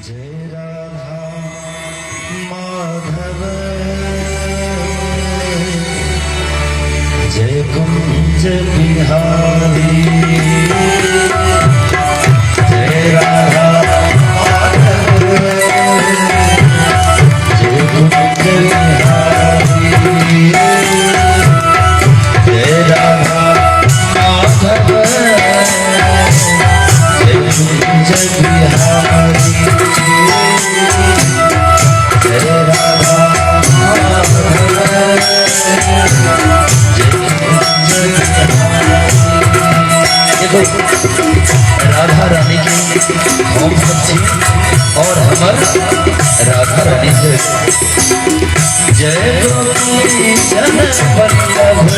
जय राधा माधव जय कुंज बिहारी जय राधा माधव जय कुंज बिहारी जय राधा माधव जय कुंज बिहारी राधा रानी की होम बच्ची और हमर राधा रानी से जय गोपी जन वल्लभ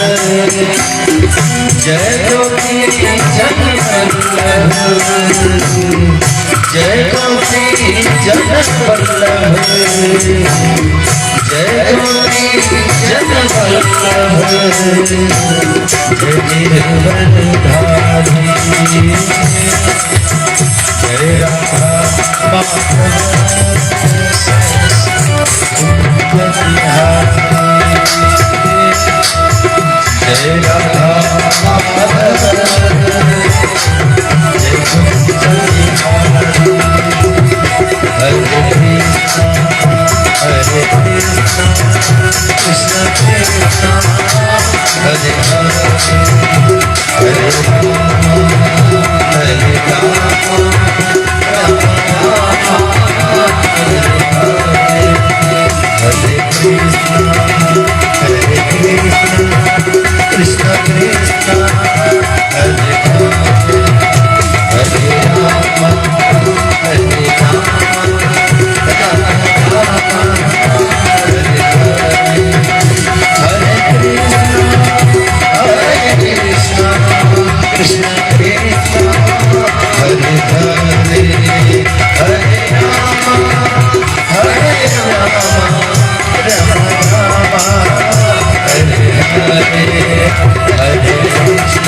जय गोपी जन वल्लभ जय गोपी जन वल्लभ जय गोपी जन वल्लभ जय गिरवरधारी जय राधा माधव जय राधा माधव जय कुंज बिहारी हरे कृष्णा कृष्ण कृष्ण हरे हरे हरे कृष्ण कृष्ण हरे हरे राम हरे राम कृष्ण कृष्ण हरे हरे हरे राम राम राम हरे हरे हरे कृष्ण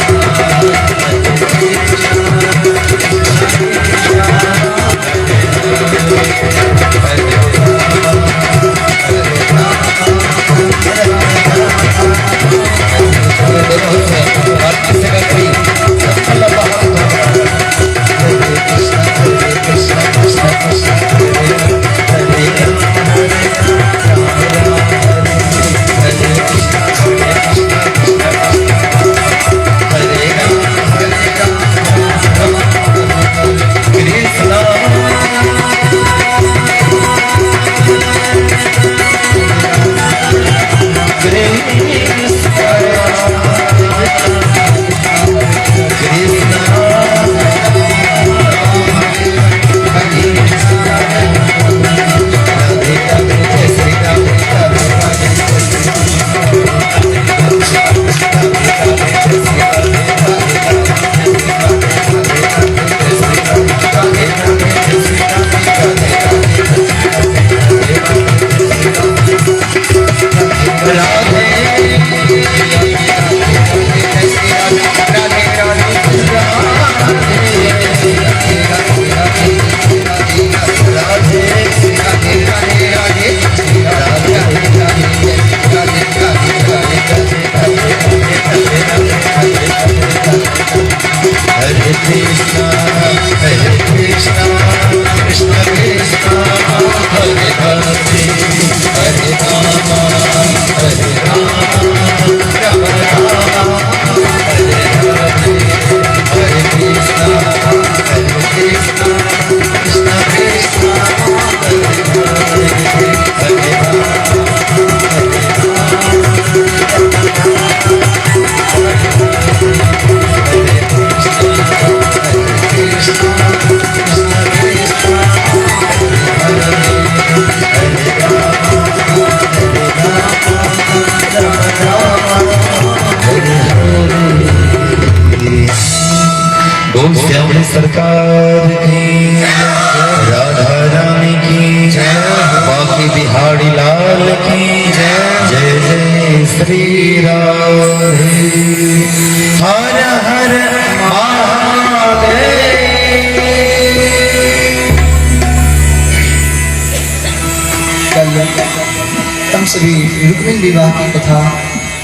सभी रुक्मिणी विवाह की कथा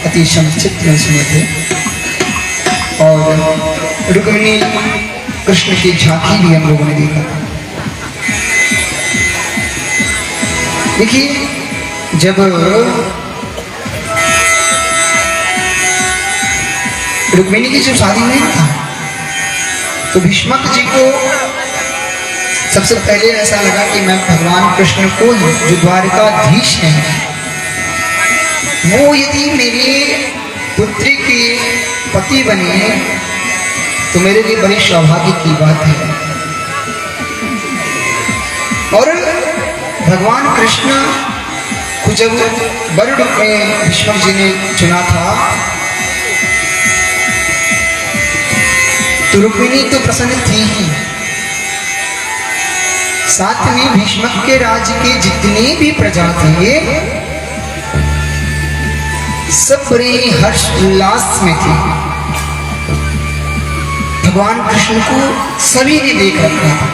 अति संक्षिप्त में सुने थे और रुक्मिणी कृष्ण की झांकी भी हम लोगों ने देखा। देखिए, जब रुक्मिणी की जो शादी हुई था तो भीष्मक जी को सबसे पहले ऐसा लगा कि मैं भगवान कृष्ण को जो द्वारकाधीश हैं वो यदि मेरी पुत्री के पति बने तो मेरे लिए बड़ी सौभाग्य की बात है। और भगवान कृष्ण को जब वर रूप में भीष्मक जी ने चुना था तो रुक्मिणी तो प्रसन्न थी ही, साथ में भीष्मक के राज्य के जितने भी प्रजा थे सब बड़े हर्ष उल्लास में थे। भगवान कृष्ण को सभी ने देख रखा था।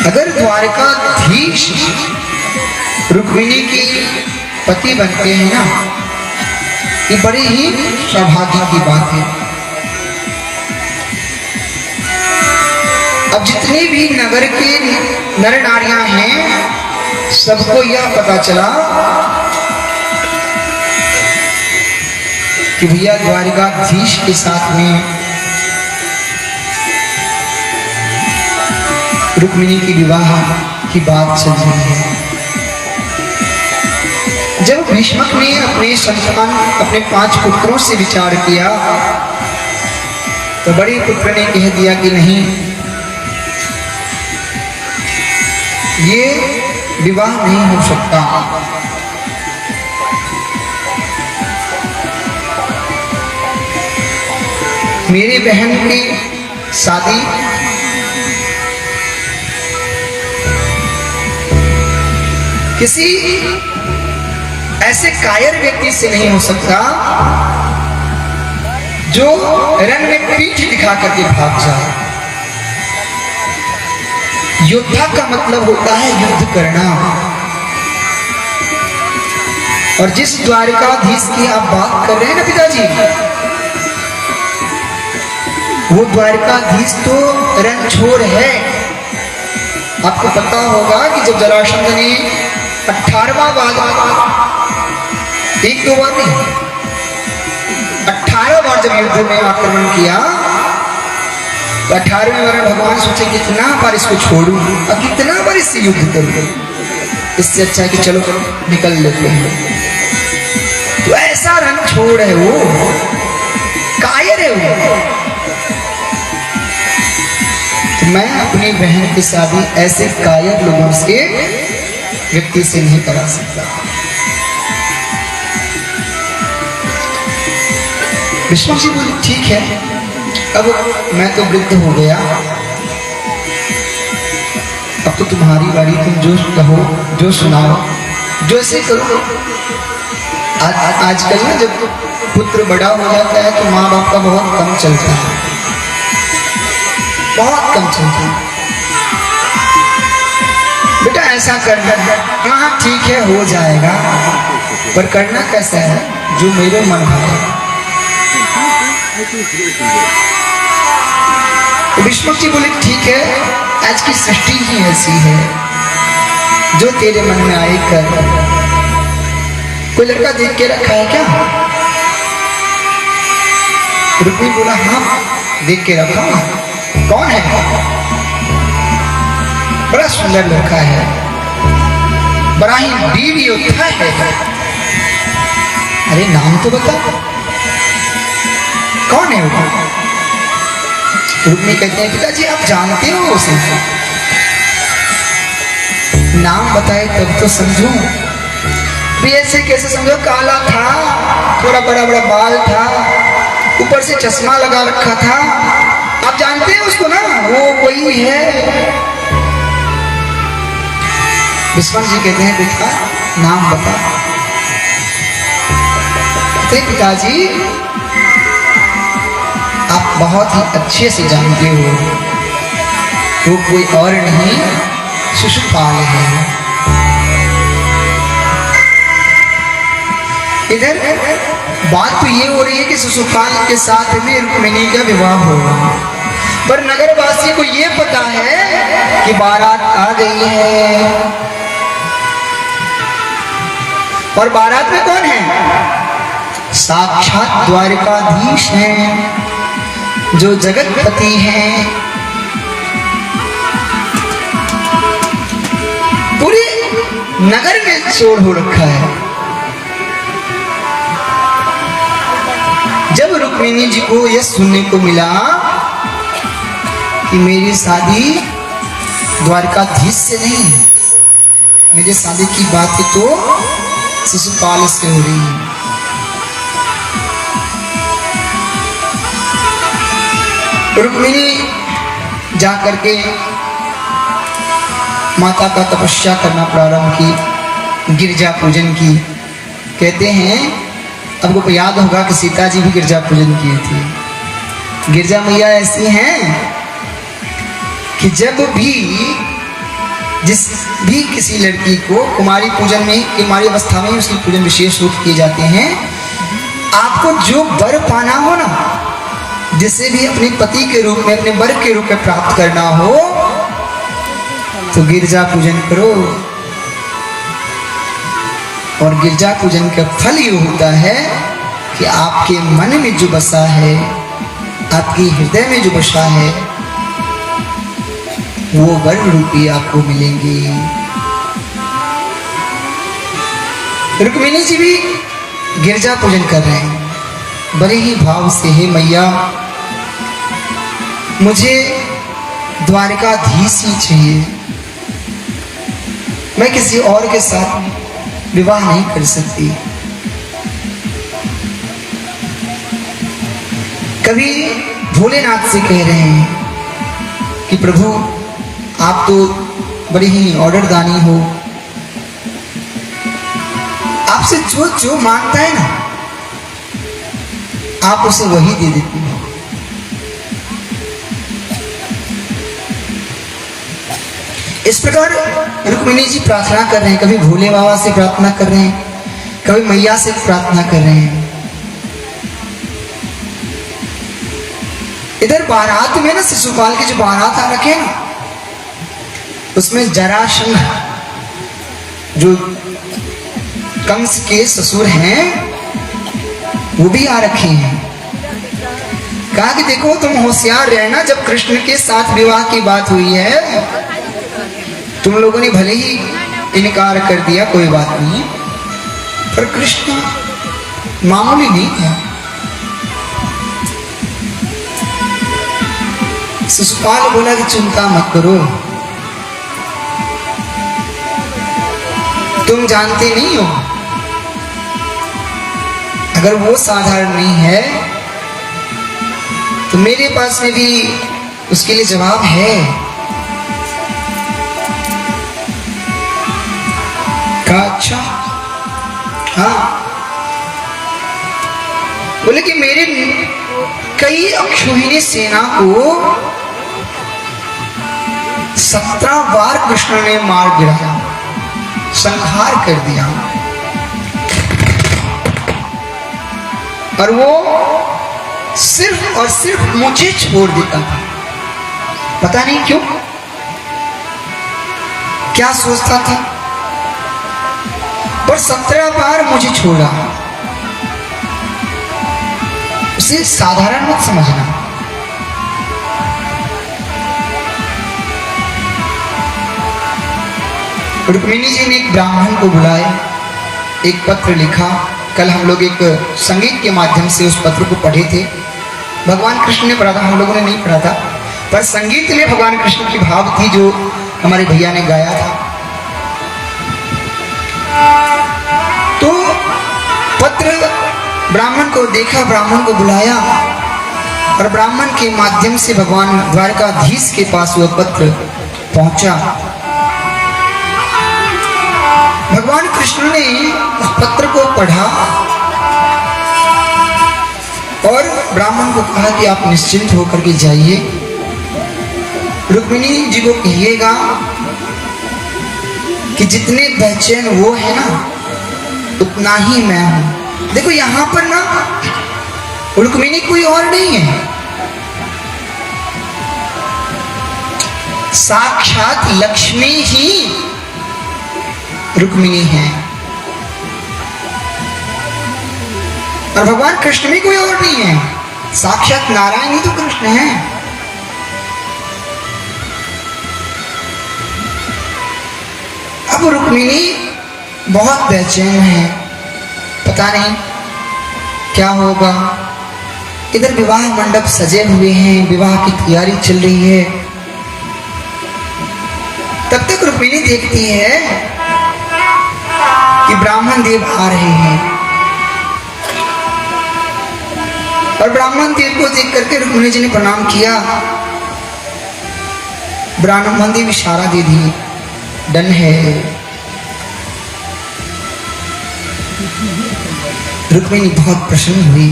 अगर द्वारकाधीश रुक्मिणी के पति बनते हैं ना, ये बड़े ही सौभाग्य की बात है। अब जितने भी नगर के नर नारियां हैं सबको यह पता चला कि भैया द्वारकाधीश के साथ में रुक्मिणी की विवाह की बात चल रही है। जब भीष्मक ने अपने संतान अपने 5 पुत्रों से विचार किया तो बड़े पुत्र ने कह दिया कि नहीं, ये विवाह नहीं हो सकता। मेरी बहन की शादी किसी ऐसे कायर व्यक्ति से नहीं हो सकता जो रण में पीठ दिखा करके भाग जाए। योद्धा का मतलब होता है युद्ध करना। और जिस द्वारकाधीश की आप बात कर रहे हैं ना पिताजी, वो द्वारकाधीश तो रणछोड़ है। आपको पता होगा कि जब जरासंध ने 18वां बार, एक दो बार नहीं 18 बार जब युद्ध में आक्रमण किया तो 18वें बार भगवान सोचे कितना बार इसको छोड़ूं और कितना बार इससे युद्ध करूं, इससे अच्छा है कि चलो निकल लेते हैं। तो ऐसा रणछोड़ है वो, कायर है वो। तो मैं अपनी बहन की शादी ऐसे कायर लोगों से व्यक्ति से नहीं करा सकता। भीष्मक जी बोले ठीक है, अब मैं तो वृद्ध हो गया, अब तो तुम्हारी बारी, तुम जो कहो जो सुनाओ जो ऐसे करो। आजकल ना जब पुत्र बड़ा हो जाता है तो माँ बाप का बहुत कम चलता है, बहुत कम चलता है। बेटा ऐसा करना, हाँ ठीक है हो जाएगा, पर करना कैसा है जो मेरे मन भाए। भीष्मक जी बोले ठीक है, आज की सृष्टि ही ऐसी है, जो तेरे मन में आए कर। कोई लड़का देख के रखा है क्या? रुक्मिणी बोला हाँ देख के रखा। कौन है? बड़ा सुंदर लड़का है, बड़ा ही वीर योद्धा है। अरे नाम तो बता, कौन है वो? रुक्मिणी कहते हैं पिताजी आप जानते हो उसे? नाम बताए तब तो समझूं। भी ऐसे कैसे समझो? काला था, थोड़ा बड़ा बड़ा बाल था, ऊपर से चश्मा लगा रखा था। आप जानते हैं उसको ना, वो वही है। भीष्मक जी कहते हैं बेटा नाम बता। पिताजी आप बहुत ही अच्छे से जानते हो वो कोई और नहीं शिशुपाल है। इधर बात तो ये हो रही है कि शिशुपाल के साथ में रुक्मिणी का विवाह होगा, पर नगरवासी को ये पता है कि बारात आ गई है। और बारात में कौन है? साक्षात द्वारिकाधीश हैं, जो जगतपति हैं। पूरे नगर में शोर हो रखा है। जब रुक्मिणी जी को यह सुनने को मिला कि मेरी शादी द्वारकाधीश से नहीं, मेरे शादी की बात तो शिशुपाल से हो रही है। रुक्मिणी जाकर के माता का तपस्या करना प्रारंभ की, गिरजा पूजन की। कहते हैं, आपको याद होगा कि सीता जी भी गिरजा पूजन किए थे। गिरजा मैया ऐसी हैं कि जब भी जिस भी किसी लड़की को कुमारी पूजन में, कुमारी अवस्था में उसकी पूजन विशेष रूप किए जाते हैं। आपको जो वर पाना हो ना, जिसे भी अपने पति के रूप में, अपने वर के रूप में प्राप्त करना हो, तो गिरजा पूजन करो। और गिरजा पूजन का फल ये होता है कि आपके मन में जो बसा है, आपके हृदय में जो बसा है, वो वर रूपी आपको मिलेंगे। रुक्मिणी जी भी गिरजा पूजन कर रहे हैं, बड़े ही भाव से। हे मैया, मुझे द्वारिकाधीश ही चाहिए, मैं किसी और के साथ विवाह नहीं कर सकती। कभी भोलेनाथ से कह रहे हैं कि प्रभु, आप तो बड़ी ही ऑर्डर दानी हो, आपसे जो जो मांगता है ना, आप उसे वही दे देती हो। इस प्रकार रुक्मिणी जी प्रार्थना कर रहे हैं, कभी भोले बाबा से प्रार्थना कर रहे हैं, कभी मैया से प्रार्थना कर रहे हैं। इधर बारात में ना, शिशुपाल की जो बारात आ रखे ना, उसमें जरासंध जो कंस के ससुर हैं, वो भी आ रखे हैं। कहा कि देखो, तुम होशियार रहना, जब कृष्ण के साथ विवाह की बात हुई है, तुम लोगों ने भले ही इनकार कर दिया, कोई बात नहीं, पर कृष्ण मामूली नहीं है। शिशुपाल बोला कि चिंता मत करो, तुम जानते नहीं हो, अगर वो साधारण नहीं है तो मेरे पास में भी उसके लिए जवाब है। कहा अच्छा, हाँ। बोले कि मेरे कई अक्षोहिणी सेना को 17 बार कृष्ण ने मार गिराया, संहार कर दिया, और वो सिर्फ और सिर्फ मुझे छोड़ देता था। पता नहीं क्यों, क्या सोचता था, पर 17 बार मुझे छोड़ा। उसे साधारण मत समझना। रुक्मिणी जी ने एक ब्राह्मण को बुलाया, एक पत्र लिखा। कल हम लोग एक संगीत के माध्यम से उस पत्र को पढ़े थे। भगवान कृष्ण ने पढ़ा था, हम लोगों ने नहीं पढ़ा था, पर संगीत में भगवान कृष्ण की भाव थी जो हमारे भैया ने गाया था। तो पत्र ब्राह्मण को देखा, ब्राह्मण को बुलाया, और ब्राह्मण के माध्यम से भगवान द्वारकाधीश के पास वह पत्र पहुंचा। भगवान कृष्ण ने उस पत्र को पढ़ा और ब्राह्मण को कहा कि आप निश्चिंत होकर के जाइए, रुक्मिणी जी को कहिएगा कि जितने बेचैन वो है ना उतना ही मैं हूं। देखो यहां पर ना रुक्मिणी कोई और नहीं है, साक्षात लक्ष्मी ही रुक्मिणी है। और भगवान कृष्ण भी कोई और नहीं है, साक्षात नारायण ही तो कृष्ण है। अब रुक्मिणी बहुत बेचैन है, पता नहीं क्या होगा। इधर विवाह मंडप सजे हुए हैं, विवाह की तैयारी चल रही है। तब तक रुक्मिणी देखती है कि ब्राह्मण देव आ रहे हैं, और ब्राह्मण देव को देख करके रुक्मिणी जी ने प्रणाम किया। ब्राह्मण देव इशारा दे दिए, डन है। रुक्मिणी बहुत प्रसन्न हुई।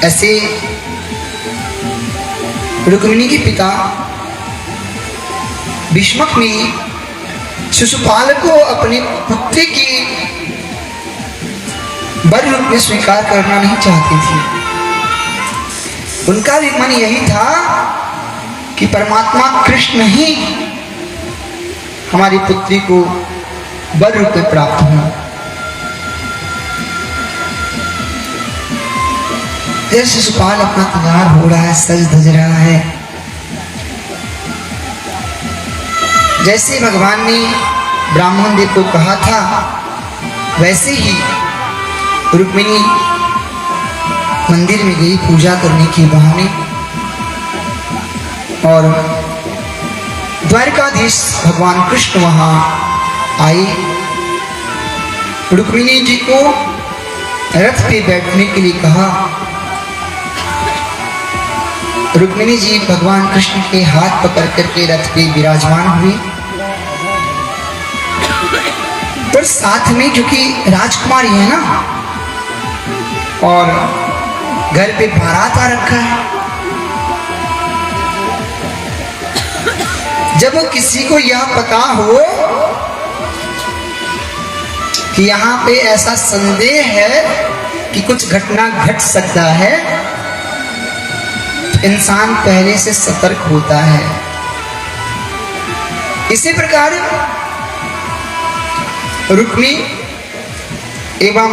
ऐसे रुक्मिणी के पिता भीष्मक ने शिशुपाल को अपने पुत्री की वर रूप में स्वीकार करना नहीं चाहती थी। उनका भी मन यही था कि परमात्मा कृष्ण ही हमारी पुत्री को वर रूप में प्राप्त हो। जैसे शिशुपाल अपना तैयार हो रहा है, सज धज रहा है, जैसे भगवान ने ब्राह्मण देव को कहा था वैसे ही रुक्मिणी मंदिर में गई पूजा करने के बहाने, और द्वारकाधीश भगवान कृष्ण वहां आए। रुक्मिणी जी को रथ पे बैठने के लिए कहा। रुक्मिणी जी भगवान कृष्ण के हाथ पकड़ करके रथ पे विराजमान हुई, पर साथ में जो कि राजकुमारी है ना, और घर पे बारात आ रखा है। जब किसी को यह पता हो कि यहाँ पे ऐसा संदेह है कि कुछ घटना घट सकता है, तो इंसान पहले से सतर्क होता है। इसी प्रकार रुक्मी एवं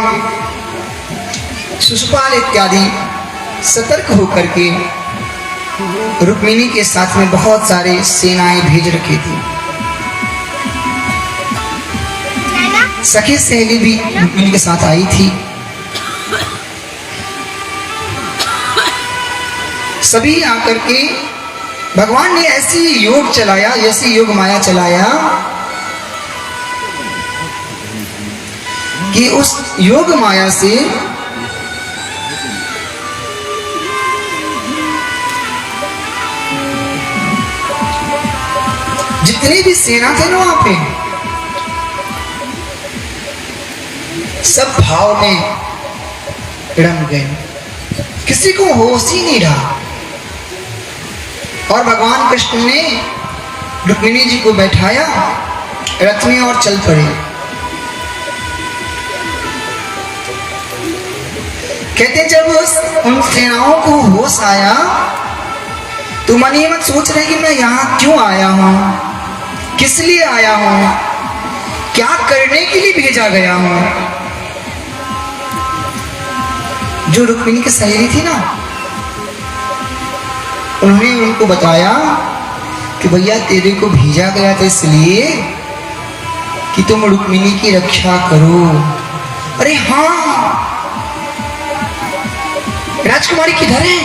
शिशुपाल इत्यादि सतर्क होकर के रुक्मिणी के साथ में बहुत सारे सेनाएं भेज रखी थी। सखी सहेली भी रुक्मिणी के साथ आई थी। सभी आकर के भगवान ने ऐसी योग चलाया, ऐसी योग माया चलाया कि उस योग माया से जितनी भी सेना थे ना वहां पे, सब भाव में रम गए, किसी को होश ही नहीं रहा। और भगवान कृष्ण ने रुक्मिणी जी को बैठाया रथ में और चल पड़े। कहते जब उन सेनाओं को होश आया तो मन ये मत सोच रहे कि मैं यहां क्यों आया हूं, किस लिए आया हूं, क्या करने के लिए भेजा गया हूं। जो रुक्मिणी की सहेली थी ना, उन्होंने उनको बताया कि भैया तेरे को भेजा गया था इसलिए कि तुम रुक्मिणी की रक्षा करो। अरे हाँ, राजकुमारी किधर है?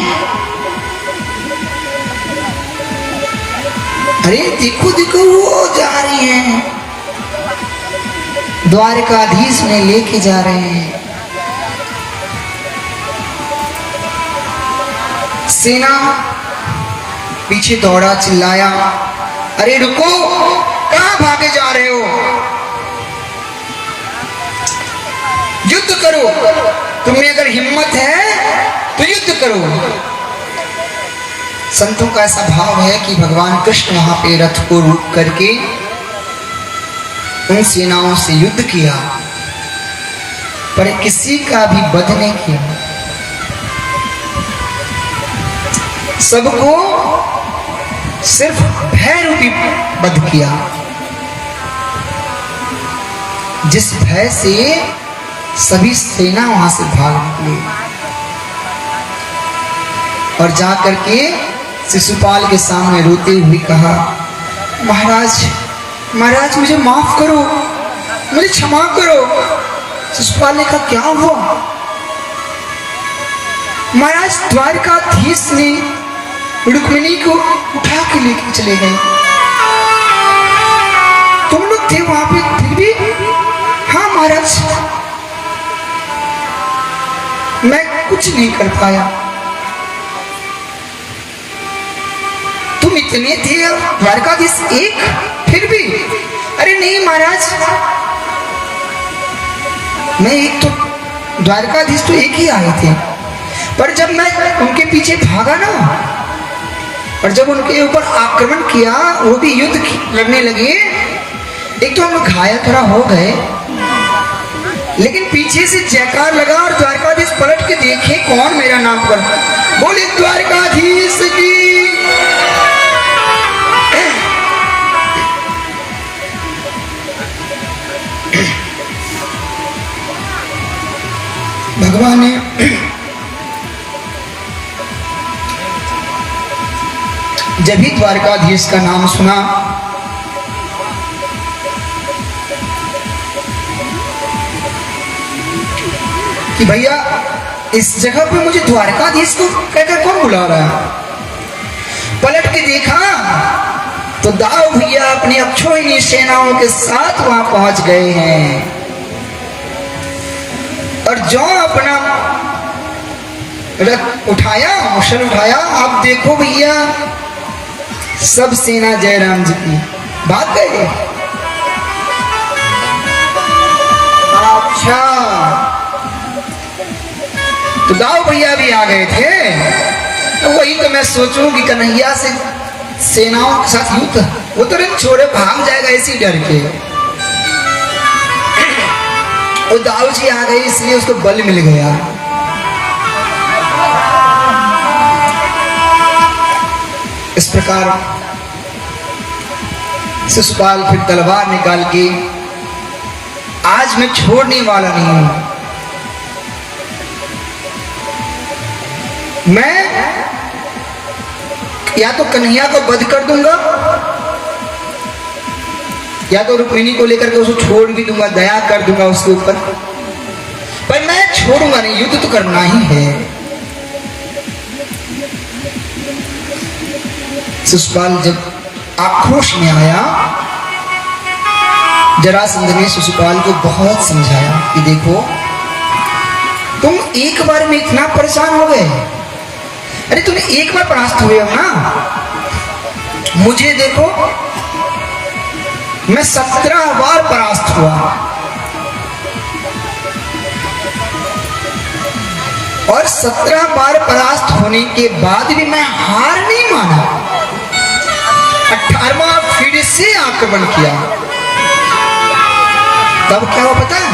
अरे देखो देखो वो जा रही हैं, द्वारकाधीश में लेके जा रहे हैं। सेना पीछे दौड़ा, चिल्लाया, अरे रुको, कहां भागे जा रहे हो? युद्ध करो, तुम्हें अगर हिम्मत है तो युद्ध करो। संतों का ऐसा भाव है कि भगवान कृष्ण वहां पे रथ को रोक करके उन सेनाओं से युद्ध किया, पर किसी का भी वध नहीं किया। सबको सिर्फ भय रूपी वध किया, जिस भय से सभी सेना वहां से भाग निकली और जाकर के शिशुपाल के सामने रोते हुए कहा, महाराज महाराज मुझे माफ करो, मुझे क्षमा करो। शिशुपाल ने कहा, क्या हुआ? महाराज द्वारकाधीश ने रुक्मिणी को उठा के लेके चले गए। तुम लोग थे वहां पे फिर भी? हाँ महाराज, मैं कुछ नहीं कर पाया। तुम इतने थे द्वारकाधीश एक, फिर भी? अरे नहीं महाराज, मैं एक तो द्वारकाधीश तो एक ही आए थे, पर जब मैं उनके पीछे भागा ना और जब उनके ऊपर आक्रमण किया, वो भी युद्ध लड़ने लगे, एक तो हम लोग घायल थोड़ा हो गए, लेकिन पीछे से जयकार लगा और द्वारकाधीश पलट के देखे कौन मेरा नाम कर बोले, द्वारकाधीश की। भगवान ने जब ही द्वारकाधीश का नाम सुना, कि भैया इस जगह पे मुझे द्वारकाधीश को कहकर कौन बुला रहा है, पलट के देखा तो दाऊ भैया अपनी अक्षोहिणी सेनाओं के साथ वहां पहुंच गए हैं और जो अपना रथ उठाया, मुशल उठाया, आप देखो भैया सब सेना जयराम जी की भाग गए। अच्छा, तो दाऊ भैया भी आ गए थे। तो वही तो मैं सोचूं कि कन्हैया से सेनाओं के साथ युद्ध, वो तो नहीं छोड़े भाग जाएगा इसी डर के। वो दाऊ जी आ गए इसलिए उसको बल मिल गया। इस प्रकार शिशुपाल फिर तलवार निकाल के, आज मैं छोड़ने वाला नहीं हूं, मैं या तो कन्हैया को वध कर दूंगा या तो रुक्मिणी को लेकर के उसको छोड़ भी दूंगा, दया कर दूंगा उसके ऊपर, पर मैं छोड़ूंगा नहीं, युद्ध तो करना ही है। शिशुपाल जब आक्रोश में आया, जरासंध ने शिशुपाल को बहुत समझाया कि देखो तुम एक बार में इतना परेशान हो गए, अरे तुम एक बार परास्त हुए हो ना, मुझे देखो मैं 17 बार परास्त हुआ और 17 बार परास्त होने के बाद भी मैं हार नहीं माना, 18वां फिर से आक्रमण किया। तब क्या हुआ पता है?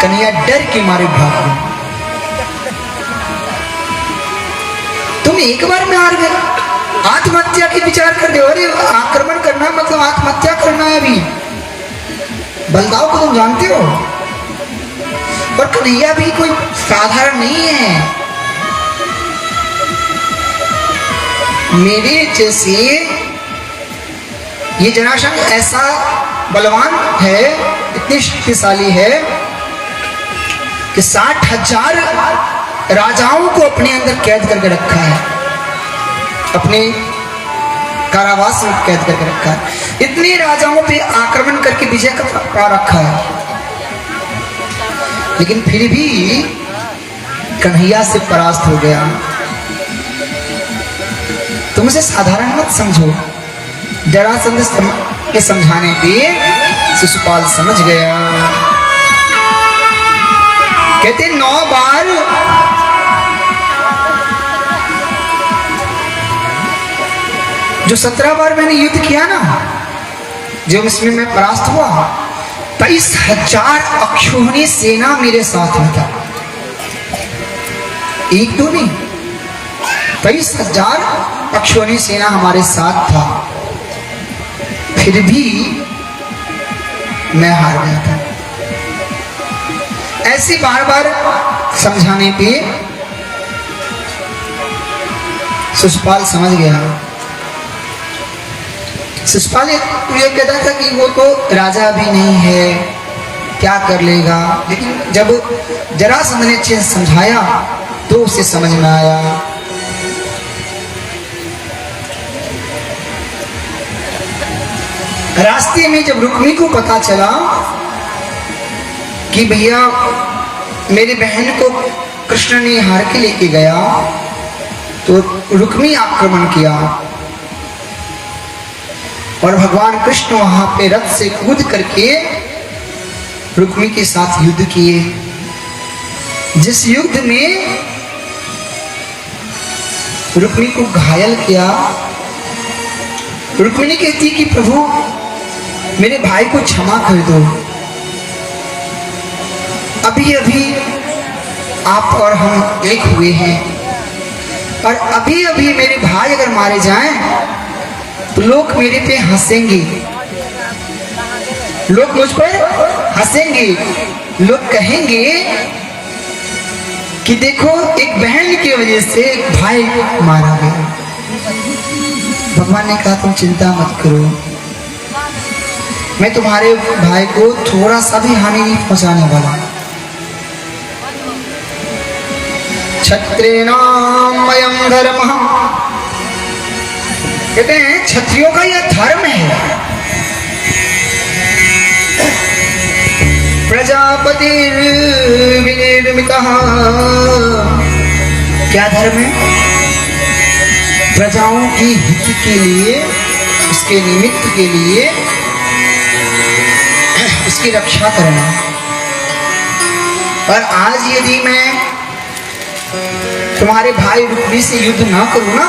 कन्हैया डर के मारे भाग गए। तुम एक बार में हार गए, आत्महत्या की विचार कर रहे हो। अरे आक्रमण करना मतलब आत्महत्या करना है। अभी बलदाव को तुम जानते हो, और कन्हैया भी कोई साधारण नहीं है। मेरे जैसे ये जरासंध ऐसा बलवान है, इतनी शक्तिशाली है कि 60,000 राजाओं को अपने अंदर कैद करके रखा है, अपने कारावास में कैद करके रखा है। इतने राजाओं पे आक्रमण करके विजय पा रखा है, लेकिन फिर भी कन्हैया से परास्त हो गया। तुम इसे साधारण मत समझो। जरासंध के समझाने पे शिशुपाल समझ गया। कहते 9 बार जो 17 बार मैंने युद्ध किया ना, जो इसमें मैं परास्त हुआ, 23,000 अक्षौहिणी सेना मेरे साथ में था। एक दो नहीं, 23,000 अक्षौहिणी सेना हमारे साथ था, फिर भी मैं हार गया था। ऐसे बार बार समझाने पे शिशुपाल समझ गया। शिशुपाल ये कहता था कि वो तो राजा भी नहीं है, क्या कर लेगा, लेकिन जब जरासंध ने अच्छे से समझाया तो उसे समझ में आया। रास्ते में जब रुक्मी को पता चला कि भैया मेरी बहन को कृष्ण ने हार के लेके गया, तो रुक्मी आक्रमण किया और भगवान कृष्ण वहां पे रथ से कूद करके रुक्मी के साथ युद्ध किए। जिस युद्ध में रुक्मी को घायल किया, रुक्मिणी कहती कि प्रभु मेरे भाई को क्षमा कर दो, अभी अभी आप और हम एक हुए हैं, और अभी अभी मेरे भाई अगर मारे जाएं तो लोग मेरे पे हंसेंगे, लोग मुझ पर हंसेंगे, लोग कहेंगे कि देखो एक बहन की वजह से एक भाई मारा गया। भगवान ने कहा तुम चिंता मत करो, मैं तुम्हारे भाई को थोड़ा सा भी हानि नहीं पहुंचाने वाला। क्षत्रियाणामयं धर्मः, कहते हैं क्षत्रियों का यह धर्म है। प्रजापतिर विनिर्मितः, क्या धर्म है? प्रजाओं की हित के लिए, उसके निमित्त के लिए उसकी रक्षा करना। और आज यदि मैं तुम्हारे भाई रुक्मी से युद्ध ना करूं ना,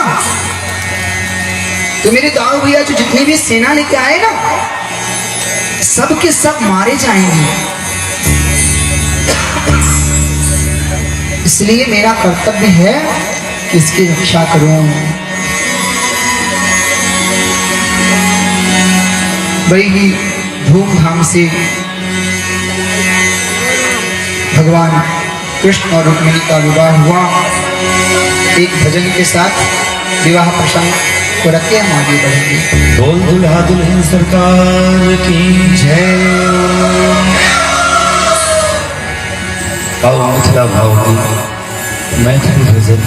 तो मेरे दाऊ भैया जो जितनी भी सेना लेके आए ना, सब के सब मारे जाएंगे। इसलिए मेरा कर्तव्य है कि इसकी रक्षा करूं। बड़ी ही धूमधाम से भगवान कृष्ण और रुक्मिणी का विवाह हुआ। एक भजन के साथ विवाह प्रसंग को रखे हम आगे बढ़ेंगे। बोल दुल्हा दुल्हन सरकार की जय। आओ मिथिला भाव की मैथिली भजन।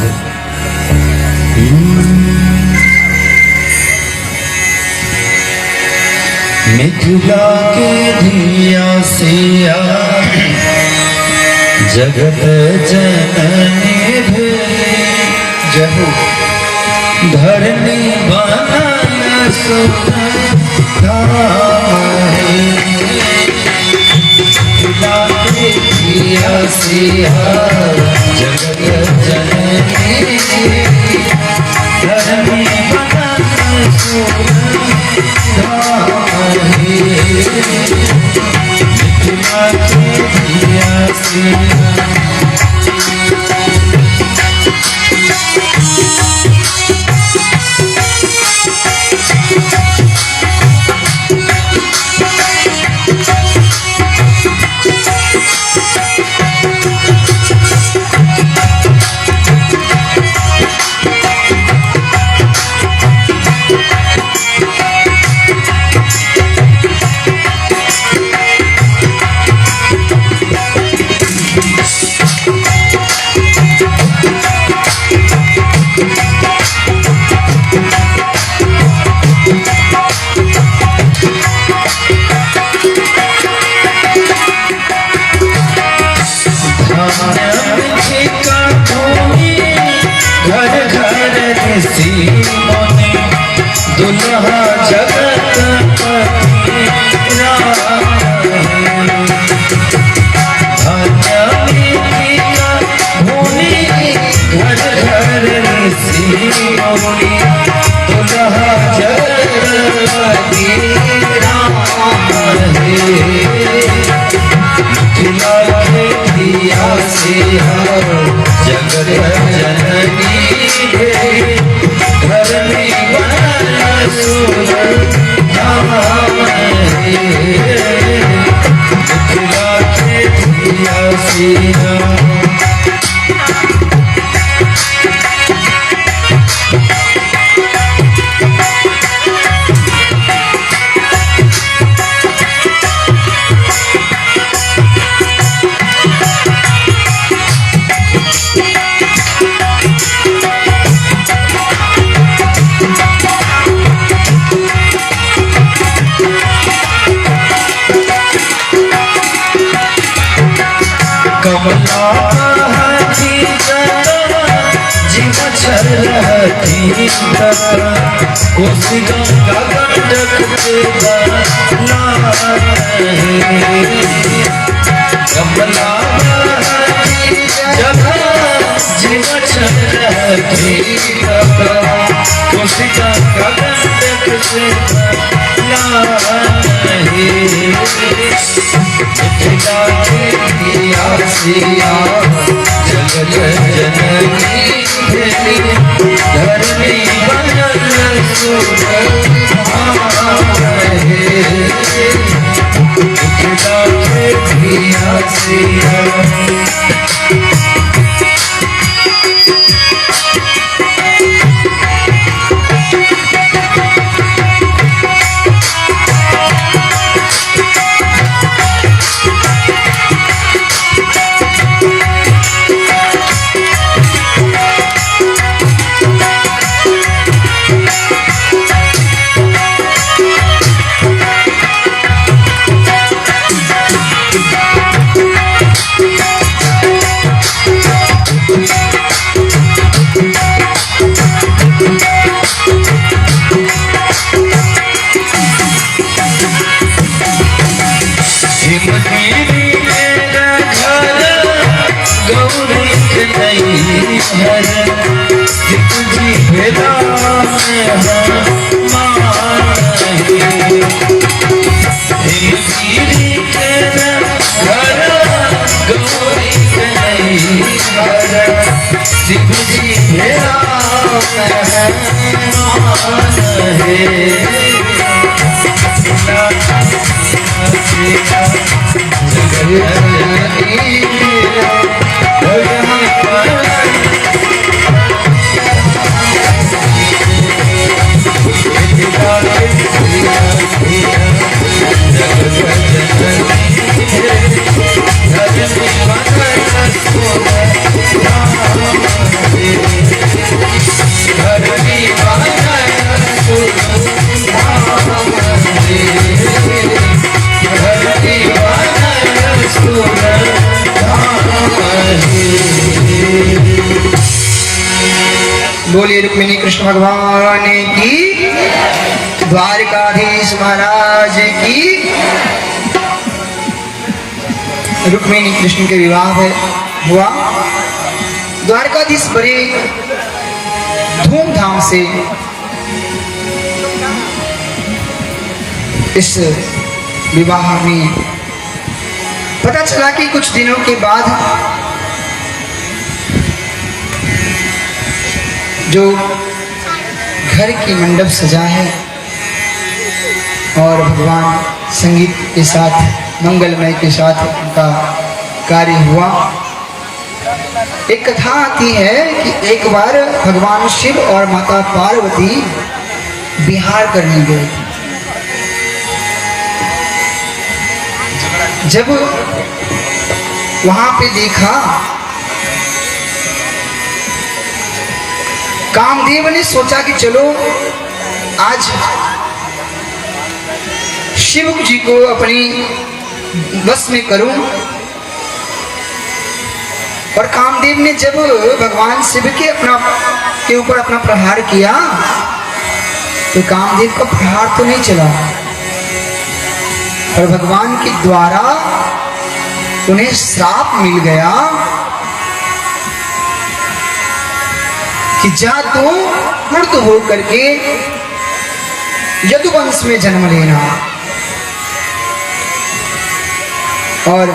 मिथिला के धिया सिया जगत जननी भेली, जय धरनी बनन सुख धामहि। मिथिला के धिया सिया जगत जननी धरनी बनन सुख धामहि। मिथिला के धिया सिया दुल्हा जगत भूमि घर घर दुल्हा जगत आसिया जगत जननी है धरनी बनल सुर धाम है मिथिला के भी आसिया कमला जीव छर रहती कोशिका का गंडक कमला जब जीव छर रहती कोशिका का गंडक से आसिया जगत जननी धरनी बनल सुर धाम है मिथिला के भी आसिया बोलिए रुक्मिणी कृष्ण भगवान की, द्वारकाधीश महाराज की। रुक्मिणी कृष्ण के विवाह हुआ। द्वारकाधीश बड़े धूमधाम से इस विवाह में पता चला कि कुछ दिनों के बाद जो घर की मंडप सजा है और भगवान संगीत के साथ मंगलमय के साथ उनका कार्य हुआ। एक कथा आती है कि एक बार भगवान शिव और माता पार्वती विहार करने गए। जब वहां पे देखा, कामदेव ने सोचा कि चलो आज शिव जी को अपनी बस में करूं। और कामदेव ने जब भगवान शिव के ऊपर अपना प्रहार किया तो कामदेव का प्रहार तो नहीं चला, और भगवान के द्वारा उन्हें श्राप मिल गया कि जा तू मृत हो करके यदुवंश में जन्म लेना। और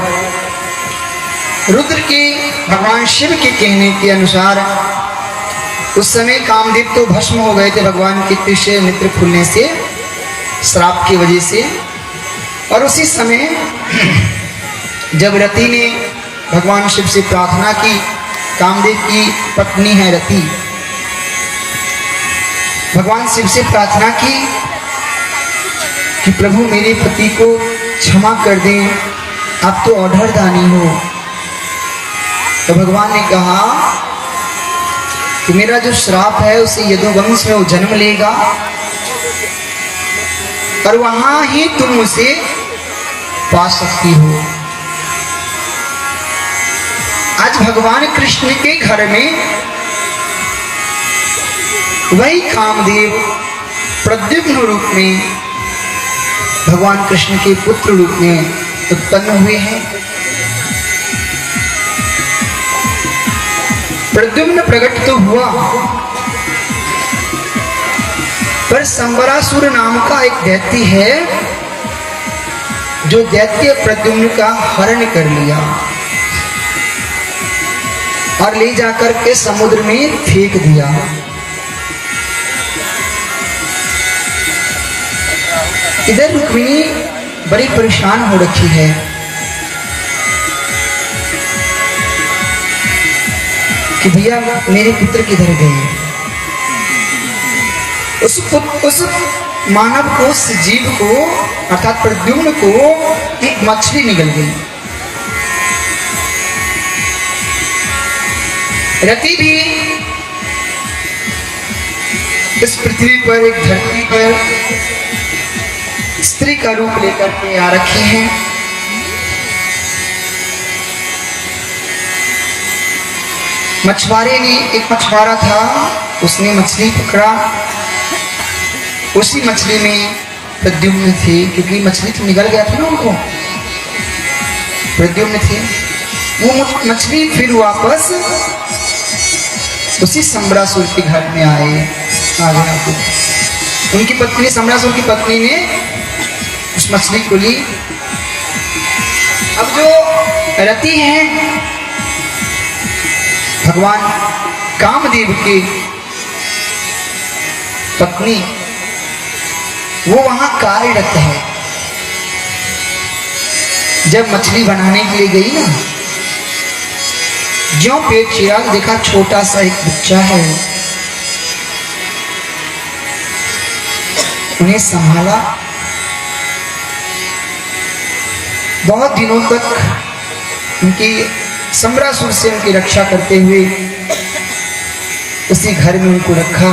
रुद्र के भगवान शिव के कहने के अनुसार उस समय कामदेव तो भस्म हो गए थे भगवान के तीसरे नेत्र खुलने से, श्राप की वजह से। और उसी समय जब रति ने भगवान शिव से प्रार्थना की, कामदेव की पत्नी है रति, भगवान शिव से प्रार्थना की कि प्रभु मेरे पति को क्षमा कर दें, आप तो ऑर्डरदानी हो। तो भगवान ने कहा कि मेरा जो श्राप है उसे यदुवंश में वो जन्म लेगा और वहां ही तुम उसे पा सकती हो। आज भगवान कृष्ण के घर में वही कामदेव प्रद्युम्न रूप में भगवान कृष्ण के पुत्र रूप में उत्पन्न हुए हैं। प्रद्युम्न प्रकट तो हुआ, पर संबरासुर नाम का एक दैत्य है जो दैत्य प्रद्युम्न का हरण कर लिया और ले जाकर के समुद्र में फेंक दिया। इधर रुक्मिणी बड़ी परेशान हो रखी है। कि भैया मेरे पुत्र किधर गए। उस मानव को, उस जीव को अर्थात प्रद्युम्न को एक मछली निकल गई। रति भी इस पृथ्वी पर, एक धरती पर स्त्री का रूप लेकर के आ रखी हैं। मछुआरे ने, एक मछुआरा था, उसने मछली पकड़ा, उसी मछली में प्रद्युम्न थे, क्योंकि मछली तो निकल गया था ना उनको, प्रद्युम्न थे। वो मछली फिर वापस उसी संबरासुर के घर में आए। उनकी पत्नी, संबरासुर की पत्नी ने उस मछली को ली। अब जो रति है भगवान कामदेव की पत्नी, वो वहां कार्यरत है। जब मछली बनाने के लिए गई ना, ज्यों पेट चिराग देखा छोटा सा एक बच्चा है, उन्हें संभाला। बहुत दिनों तक उनकी संबरासुर से उनकी रक्षा करते हुए उसी घर में उनको रखा।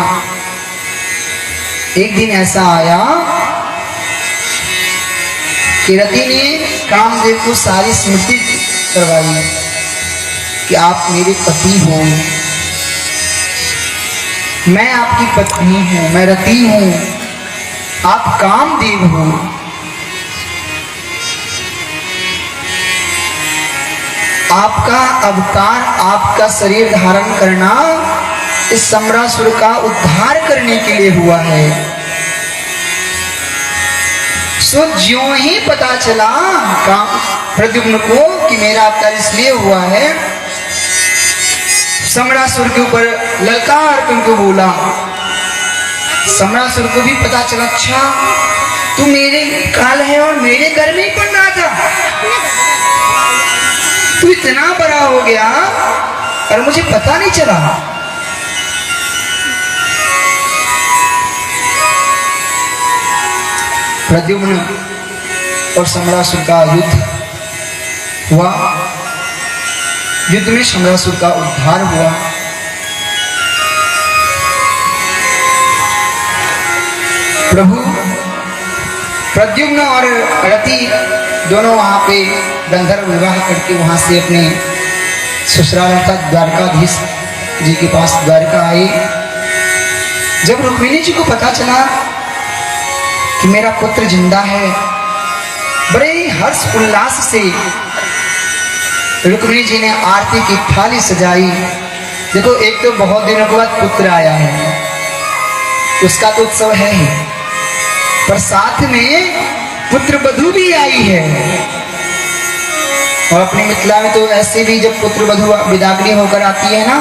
एक दिन ऐसा आया कि रति ने कामदेव को सारी स्मृति करवाई कि आप मेरे पति हो, मैं आपकी पत्नी हूं, मैं रति हूं, आप कामदेव हो। आपका अवतार, आपका शरीर धारण करना इस संबरासुर का उद्धार करने के लिए हुआ है। सो ज्यों ही पता चला प्रद्युम्न को कि मेरा अवतार इसलिए हुआ है, संबरासुर के ऊपर ललकार तुमको बोला। संबरासुर को भी पता चला, अच्छा तू मेरे काल है और मेरे घर में ही पड़ रहा था, तू इतना बड़ा हो गया और मुझे पता नहीं चला। प्रद्युम्न और संबरासुर का युद्ध हुआ। युद्ध में संबरासुर का उद्धार हुआ। प्रभु प्रद्युम्न और रति दोनों वहां पे गंधर्व विवाह करके वहां से अपने ससुराल अर्थात द्वारकाधीश जी के पास द्वारका आए। जब रुक्मिणी जी को पता चला कि मेरा पुत्र जिंदा है, बड़े ही हर्ष उल्लास से रुक्मिणी जी ने आरती की थाली सजाई। देखो, एक तो बहुत दिनों के बाद पुत्र आया है, उसका तो उत्सव है ही, पर साथ में पुत्र वधू भी आई है। और अपनी मिथिला में तो ऐसे भी जब पुत्र वधू विदाग्नि होकर आती है ना,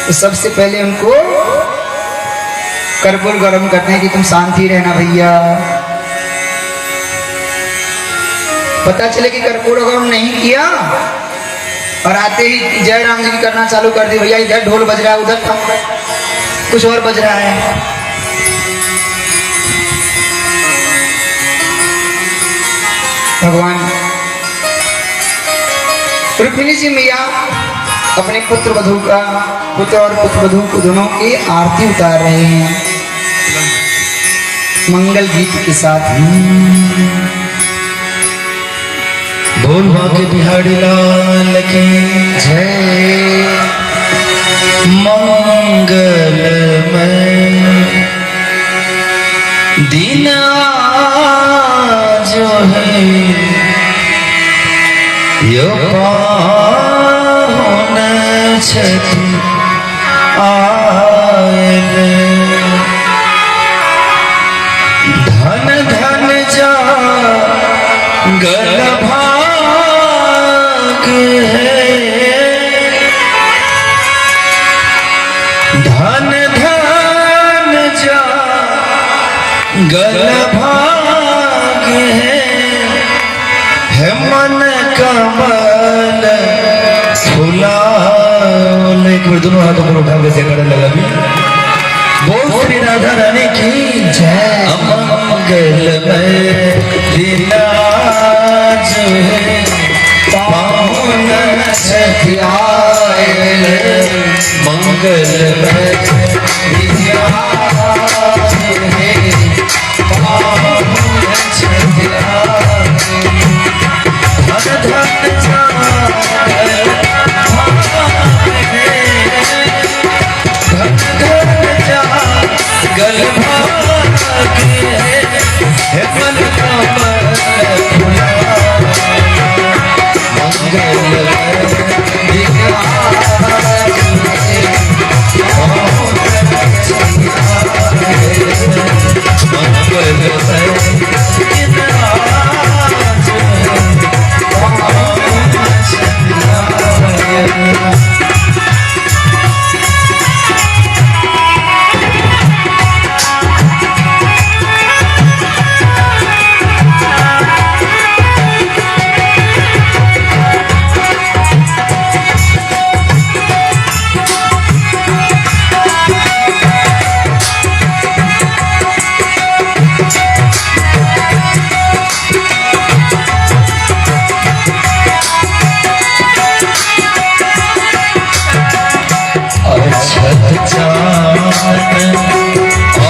तो सबसे पहले उनको कर्पूर गरम करते हैं कि तुम शांति रहना भैया। पता चले कि कर्पूर गरम नहीं किया और आते ही जय राम जी की करना चालू कर दी, भैया इधर ढोल बज रहा है, उधर कुछ और बज रहा है। भगवान रुक्मिणी जी मैया अपने पुत्र वधू का, पुत्र और पुत्र वधू को दोनों की आरती उतार रहे हैं मंगल गीत के साथ। बोल बाके बिहारी लाल की जय। मंगलमय दिन जो है यो पाहुन छठी आयल, धन धन जा गल भाग है, धन धन जा गल भाग है मन कमल फुलाओ। एक बार दोनों हाथों पर उठा के जयकारा लगा भी। बोल श्री राधा रानी की जय। मंगलमय दिन आज है पावन छठी आयल, मंगलमय दिन आज है पावन छठी आयल, धन धन गल भाग है मन कमल फुलाओ। मंगलमय दिन आज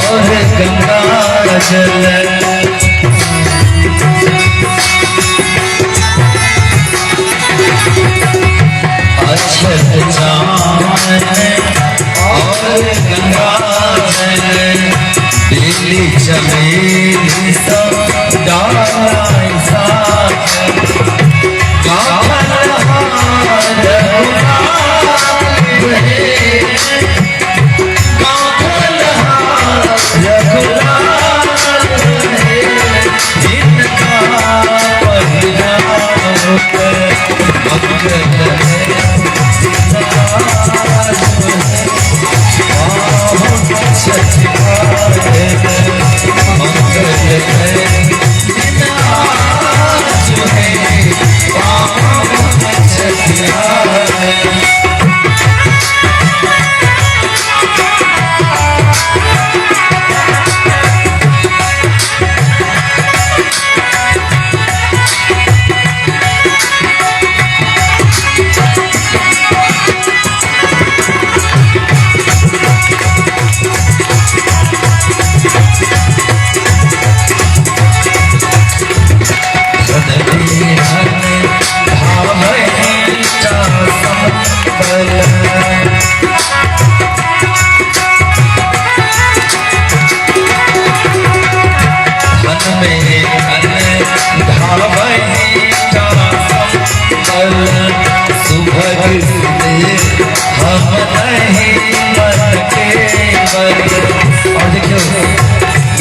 और गंगा जल, अक्षत चान और गंगा जल, दिल्ली चमेली सब डाला साथ,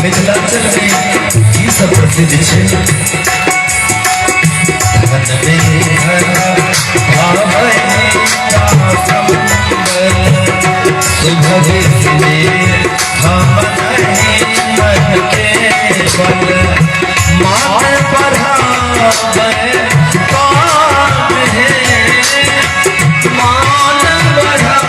मिथिलांचल में ई सब प्रसिद्ध है। धन में भरा भावने का संबल सुभगे से हम नहीं मन के बल मात बढ़ावे पाप है मान बढ़ावे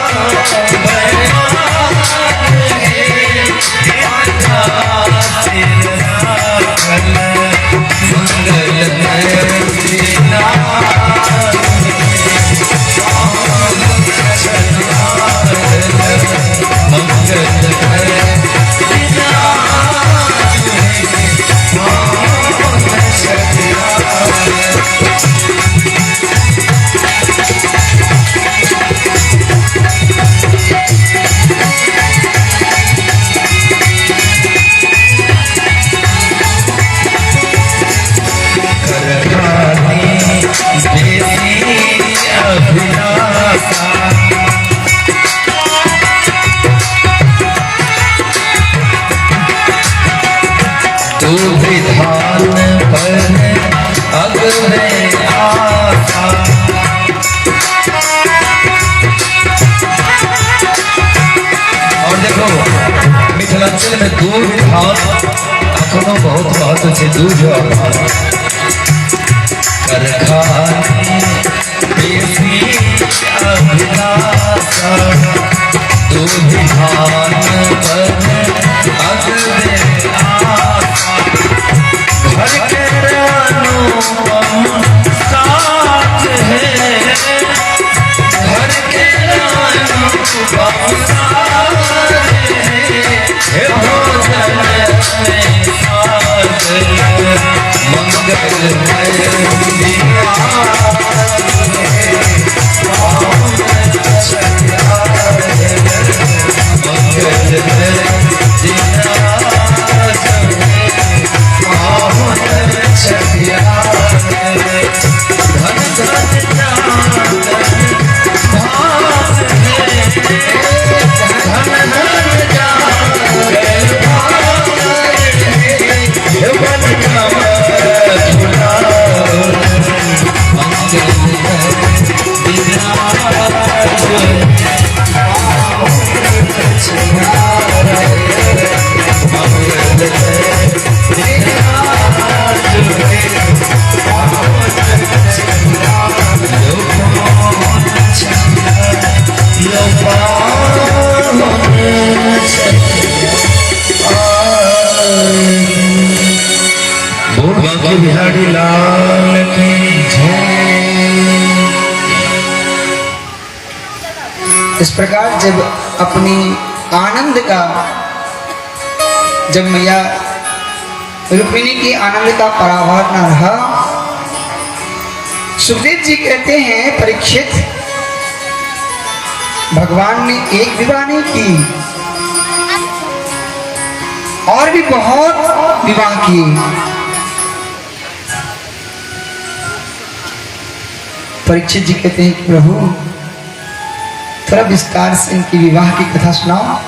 विधान पर अगले आशा और देखो मिथिलांचल में दो विधान अखनो बहुत महत्व से दूज करखानी बेसी अभिलाषा दो विधान पर अगले घर के अनुपम साथ है घर के अनुपम साथ है भोजन में साथ मंगलमय बिहारी लाल की इस प्रकार जब अपनी आनंद का जब मैया रुक्मिणी की आनंद का पराभव न रहा, सुखदेव जी कहते हैं परीक्षित भगवान ने एक विवाह नहीं की और भी बहुत विवाह किए। परीक्षित जी कहते हैं कि प्रभु थोड़ा विस्तार से इनकी विवाह की कथा सुनाओ,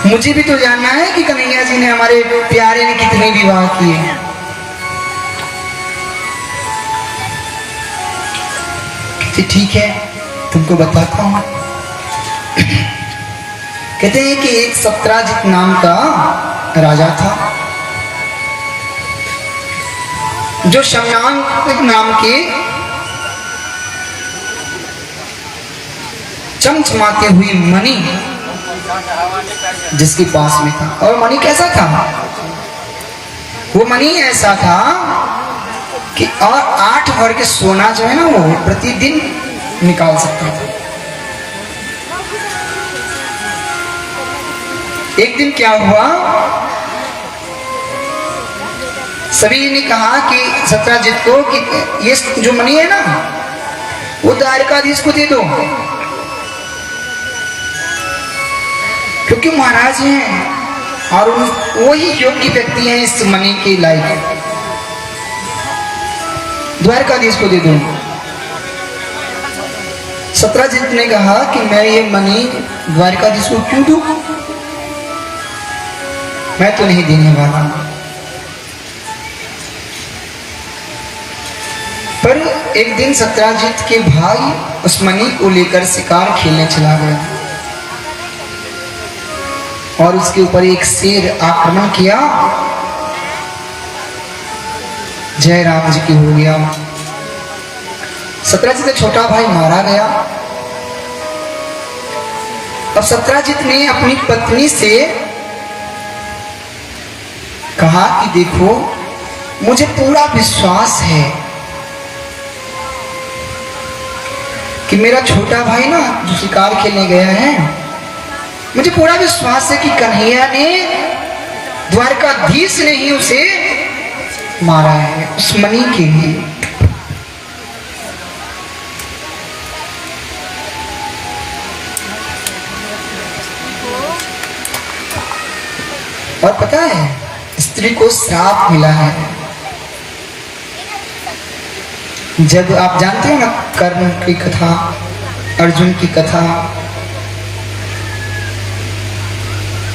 मुझे भी तो जानना है कि कन्हैया जी ने हमारे प्यारे ने कितने विवाह किए। कहते ठीक है तुमको बताता हूं। कहते हैं कि एक सत्राजित नाम का राजा था जो शम्यांक नाम के चमचमाते हुई मणि जिसके पास में था। और मणि कैसा था? वो मणि ऐसा था कि और 8 भर के सोना जो है ना वो प्रतिदिन निकाल सकता था। एक दिन क्या हुआ, सभी ने कहा कि सत्राजित को कि ये जो मणि है ना वो द्वारकाधीश को दे दो, क्योंकि महाराज हैं और वही योग्य व्यक्ति हैं इस मणि के लायक, द्वारकाधीश को दे दो। सत्राजित ने कहा कि मैं ये मणि द्वारकाधीश को क्यों दूं, मैं तो नहीं देने वाला। पर एक दिन सत्राजित के भाई उस मणि को लेकर शिकार खेलने चला गया और उसके ऊपर एक शेर आक्रमण किया। जय राम जी की हो गया। सत्राजित का छोटा भाई मारा गया। अब सत्राजित ने अपनी पत्नी से कहा कि देखो, मुझे पूरा विश्वास है कि मेरा छोटा भाई ना जो शिकार खेलने गया है, मुझे पूरा विश्वास है कि कन्हैया ने, द्वारकाधीश ने ही उसे मारा है उस मणि के लिए। और पता है, स्त्री को श्राप मिला है। जब आप जानते हो ना कर्ण की कथा, अर्जुन की कथा,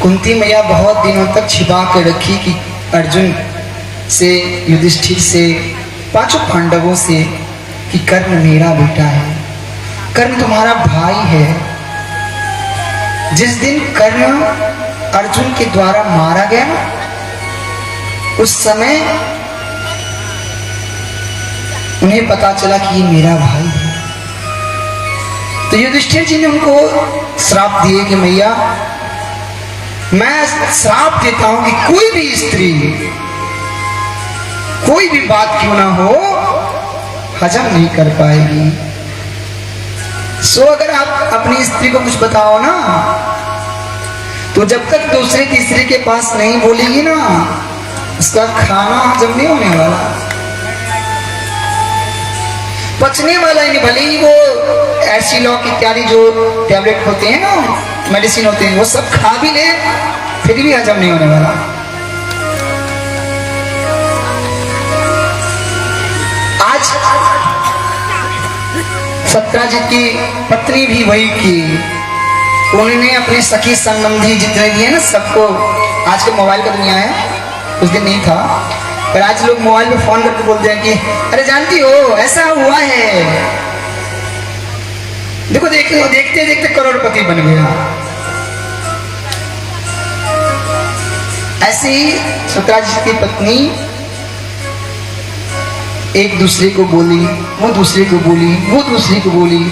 कुंती मैया बहुत दिनों तक छिपा के रखी कि अर्जुन से, युधिष्ठिर से, पांचों पांडवों से कि कर्ण मेरा बेटा है, कर्ण तुम्हारा भाई है। जिस दिन कर्ण अर्जुन के द्वारा मारा गया ना, उस समय उन्हें पता चला कि ये मेरा भाई है। तो युधिष्ठिर जी ने उनको श्राप दिए कि मैया, मैं श्राप देता हूं कि कोई भी स्त्री, कोई भी बात क्यों ना हो, हजम नहीं कर पाएगी। सो अगर आप अपनी स्त्री को कुछ बताओ ना, तो जब तक दूसरे तीसरे के पास नहीं बोलेगी ना, उसका खाना हजम नहीं होने वाला, पचने वाला ही नहीं। भले ही वो एसिलॉक इत्यादि जो टैबलेट होते हैं ना, मेडिसिन होते हैं, वो सब खा भी ले, फिर भी हजम नहीं होने वाला। आज सत्राजित की पत्नी भी वही की। उन्होंने अपने सखी संबंधी जितने भी है ना, सबको, आज के मोबाइल का दुनिया है, उस दिन नहीं था, पर आज लोग मोबाइल पे फोन करके बोलते हैं कि अरे जानती हो ऐसा हुआ है, देखो देखते देखते देखते करोड़पति बन गया। ऐसे ही सत्राजित की पत्नी एक दूसरे को बोली, वो दूसरे को बोली, वो दूसरे को बोली।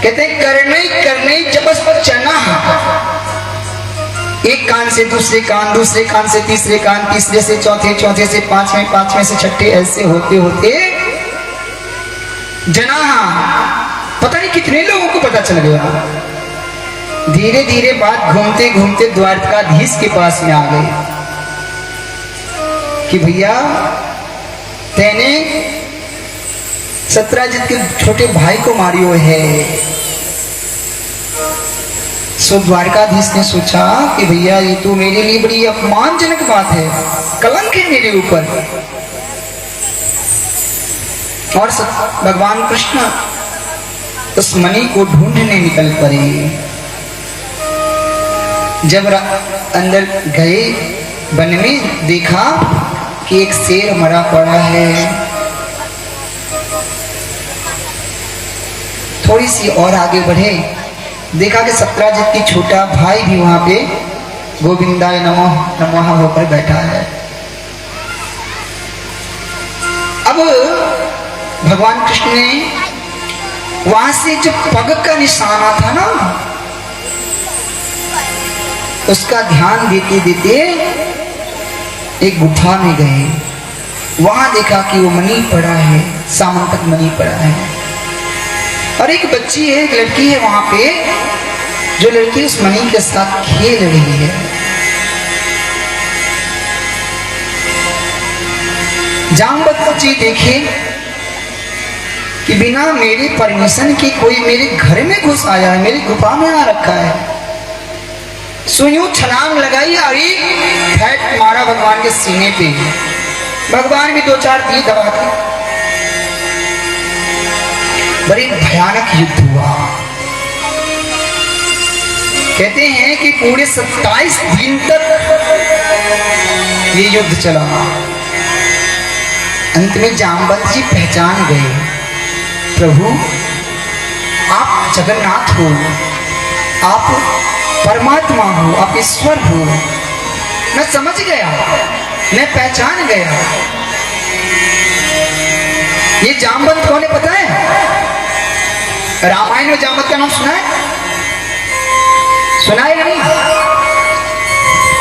कहते हैं करने करने जबस चना, एक कान से दूसरे कान, दूसरे कान से तीसरे कान, तीसरे से चौथे, चौथे से पांचवें, पांचवें से छठे, ऐसे होते होते जना, पता नहीं कितने लोगों को पता चल गया। धीरे धीरे बात घूमते घूमते द्वारकाधीश के पास में आ गई कि भैया, तेने सत्राजित के छोटे भाई को मारियो है। सो द्वारकाधीश ने सोचा कि भैया ये तो मेरे लिए बड़ी अपमानजनक बात है, कलंक है मेरे ऊपर। और भगवान कृष्ण उस मणि को ढूंढने निकल पड़े। जब अंदर गए वन में, देखा कि एक शेर मरा पड़ा है। थोड़ी सी और आगे बढ़े, देखा कि सत्राजित की छोटा भाई भी वहां पे गोविंदाय नमः नमः होकर बैठा है। अब भगवान कृष्ण ने वहां से जो पग का निशाना था ना, उसका ध्यान देते देते एक गुफा में गए। वहां देखा कि वो मणि पड़ा है, सामंतक मणि पड़ा है, और एक बच्ची है, एक लड़की है वहां पे, जो लड़की उस मणि के साथ खेल रही है। जाम्बवत जी देखे कि बिना मेरी परमिशन के कोई मेरे घर में घुस आया है, मेरी गुफा में आ रखा है। सुयूं छलांग लगाई और एक फैट मारा भगवान के सीने पे। भगवान भी दो चार तीर दबा के, बड़ी भयानक युद्ध हुआ। कहते हैं कि पूरे 27 दिन तक ये युद्ध चला। अंत में जामवंत जी पहचान गए, प्रभु आप जगन्नाथ हो, आप परमात्मा हो, आप ईश्वर हो। मैं समझ गया, मैं पहचान गया। ये जामवंत कौन है पता है? रामायण में जामवंत का नाम सुना है? सुना है या नहीं?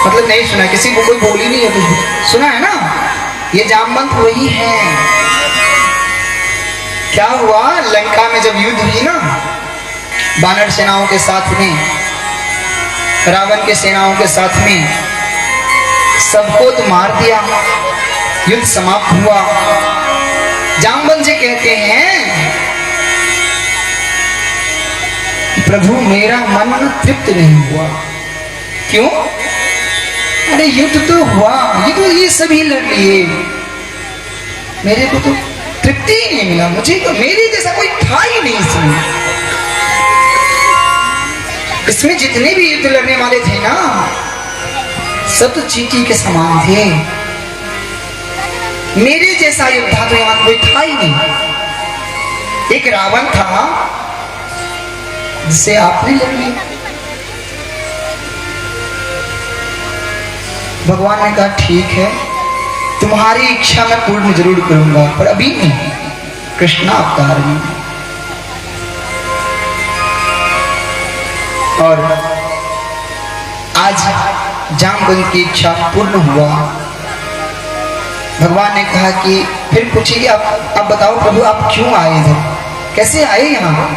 मतलब नहीं सुना, किसी को कोई बोली नहीं है, कुछ सुना है ना? ये जामवंत वही है। क्या हुआ, लंका में जब युद्ध हुई ना वानर सेनाओं के साथ में, रावण के सेनाओं के साथ में, सबको तो मार दिया, युद्ध समाप्त हुआ। जामवंत जी कहते हैं प्रभु मेरा मन तृप्त नहीं हुआ। क्यों? अरे युद्ध तो हुआ, ये सभी लड़ लिए, मेरे को तो तृप्ति ही नहीं मिला, मुझे तो मेरे जैसा कोई था ही नहीं इसमें जितने भी युद्ध लड़ने वाले थे ना, सब तो चींटी के समान थे, मेरे जैसा योद्धा तो यहाँ कोई था ही नहीं। एक रावण था जिसे आपने लड़ लिया। भगवान ने कहा ठीक है, तुम्हारी इच्छा मैं पूर्ण जरूर करूंगा, पर अभी नहीं, कृष्ण अवतार में। और आज जामवंत की इच्छा पूर्ण हुआ। भगवान ने कहा कि फिर पूछे कि आप बताओ प्रभु आप क्यों आए इधर, कैसे आए यहाँ?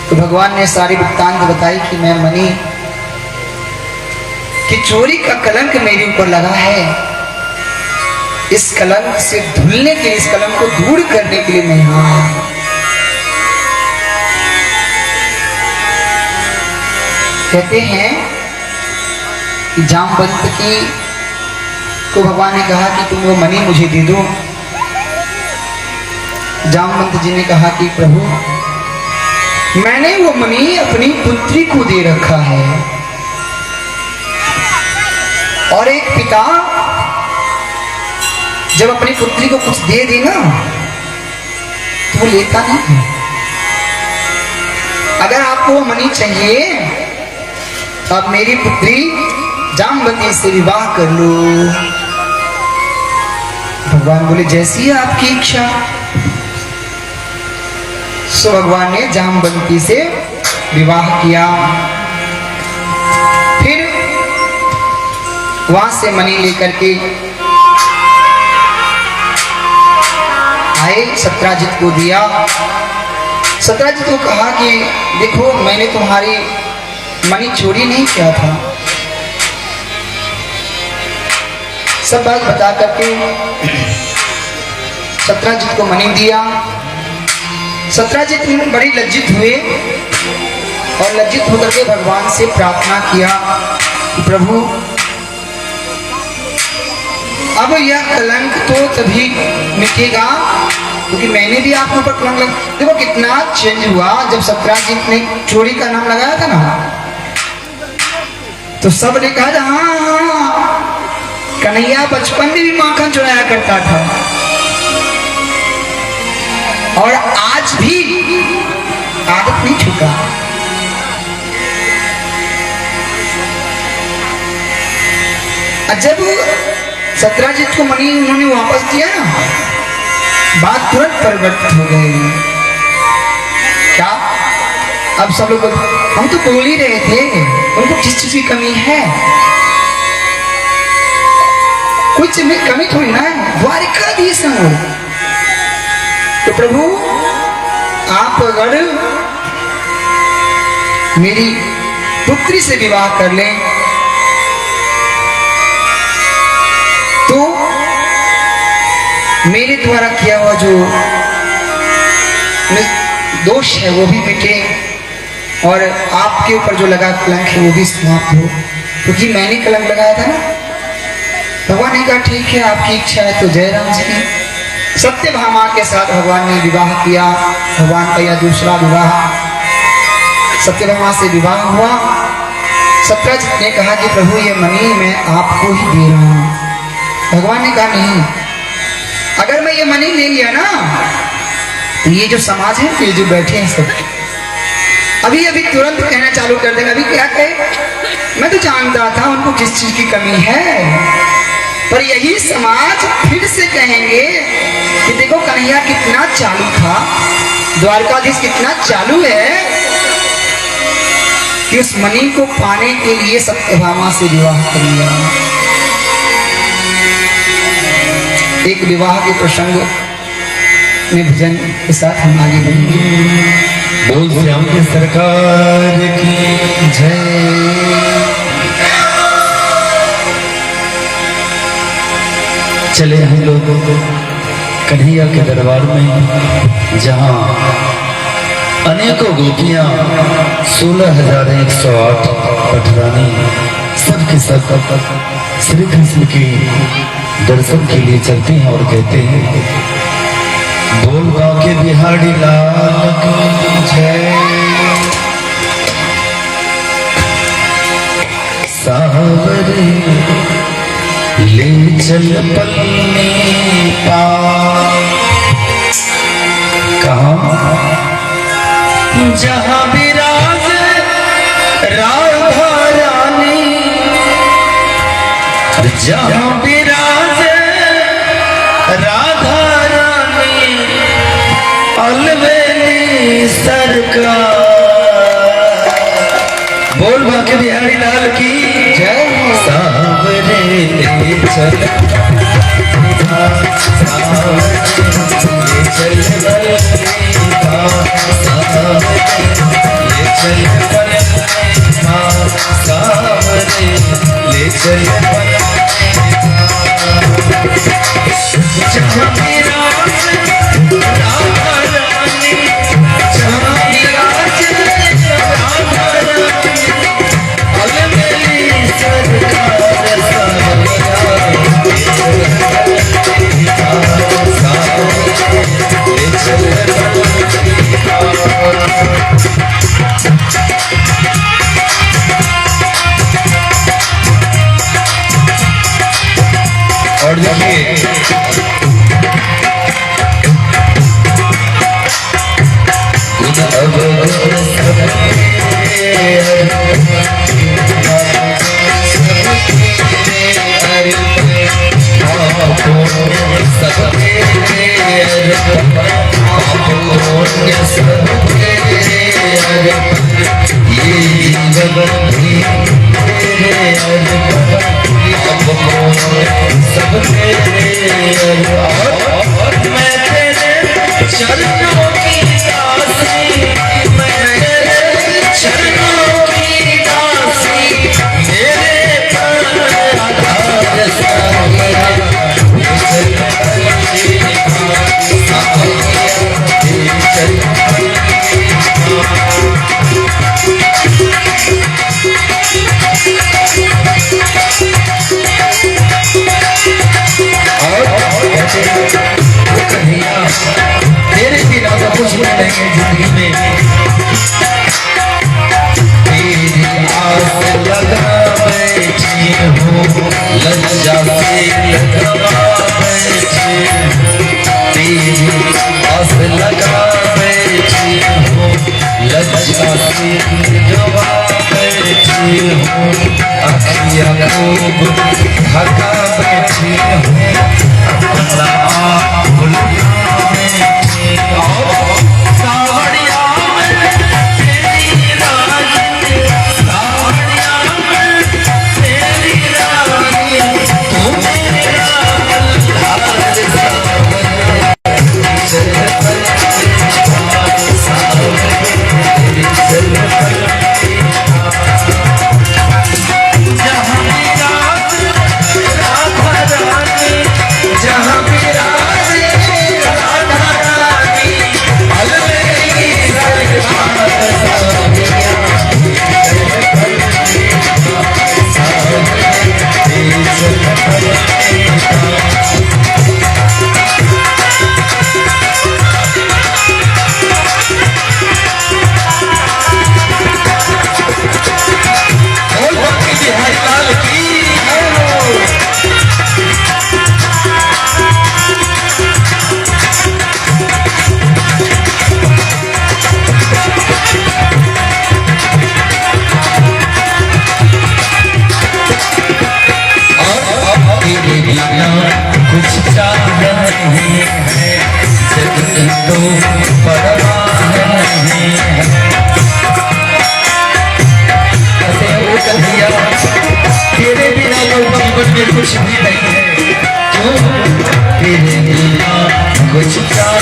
तो भगवान ने सारी वृत्तांत बताई कि मैं मणि कि चोरी का कलंक मेरे ऊपर लगा है, इस कलंक से धुलने के लिए, इस कलंक को दूर करने के लिए मैं यहाँ आया। कहते हैं कि जामवंत की को भगवान ने कहा कि तुम वो मणि मुझे दे दो। जामवंत जी ने कहा कि प्रभु मैंने वो मणि अपनी पुत्री को दे रखा है, और एक पिता जब अपनी पुत्री को कुछ दे देना तो वो लेता नहीं है। अगर आपको वो मणि चाहिए तो आप मेरी पुत्री जामवंती से विवाह कर लो। भगवान बोले जैसी है आपकी इच्छा। सो भगवान ने जामवंती से विवाह किया। फिर वहां से मणि लेकर के आए, सत्राजित को दिया। सत्राजित को कहा कि देखो मैंने तुम्हारी मणि चोरी नहीं किया था। सब बात बता करके सत्राजित को मणि दिया। सत्राजित बड़ी लज्जित हुए और लज्जित होकर के भगवान से प्रार्थना किया कि प्रभु अब यह कलंक तो तभी मिटेगा क्योंकि मैंने भी आपके ऊपर कलंक लगा। देखो कितना चेंज हुआ जब सत्राजित ने चोरी का नाम लगाया था ना, तो सब ने कहा था हाँ कन्हैया बचपन में भी माखन चुराया करता था और आज भी आदत नहीं छूटा। जब सत्राजित को मणि उन्होंने वापस दिया ना, बात तुरंत परिवर्तित हो गई। क्या अब सब लोग हम तो बोल ही रहे थे उनको किस चीज की कमी है, कुछ में कमी थोड़ी ना है, द्वारिकाधीश हो। तो प्रभु आप अगर मेरी पुत्री से विवाह कर लें तो मेरे द्वारा किया हुआ जो दोष है वो भी मिटे और आपके ऊपर जो लगा कलंक है वो भी समाप्त हो, क्योंकि मैंने कलंक लगाया था ना। भगवान ने कहा ठीक है आपकी इच्छा है। तो जय राम जी की सत्यभामा के साथ भगवान ने विवाह किया। भगवान का यह दूसरा विवाह, सत्यभामा से विवाह हुआ। सत्राजित ने कहा कि प्रभु ये मणि मैं आपको ही दे रहा हूं। भगवान ने कहा नहीं, अगर मैं ये मनी ले लिया ना, तो ये जो समाज है, ये जो बैठे हैं सब अभी अभी तुरंत कहना चालू कर देगा। अभी क्या कहे, मैं तो जानता था उनको किस चीज की कमी है, पर यही समाज फिर से कहेंगे कि देखो कन्हैया कितना चालू था, द्वारकाधीश कितना चालू है कि उस मणि को पाने के लिए सत्यभामा से विवाह कर लिया। एक विवाह के प्रसंग में भजन के साथ हम आगे बढ़ेंगे। बोल श्याम की सरकार की जय। चले हम लोग कन्हैया के दरबार में, जहाँ अनेकों गोपियां 16,108 पटरानी सबके सब श्री कृष्ण के दर्शन के लिए चलते हैं और कहते हैं, बोल बाके बिहारी लाल की जय। सावरे ले चल पल्ली पार, कहाँ जहाँ विराज राधा रानी, जहाँ विराज राधा रानी, अलवेली सरकार। बोल बाके बिहारी लाल की जय। सावरे ले चल ले चल जहाँ विराज राधा रानी, जहाँ विराज राधा रानी, अलवेली सरकार। और देखिए तेरे बिना तो कुछ नहीं जिंदगी में, तेरी आस लगा बैठी हूँ, लज्जा से लगा बैठी, तेरी आस लगा बैठी हूँ, लज्जा से लगा बैठी हूँ, अखियाँ खूब ढका बैठी हूँ, राधा रानी तो परवाह नहीं है। अरे ओ कन्हैया, तेरे बिना तो जीवन में कुछ भी नहीं है। क्यों? तेरे बिना कुछ चाह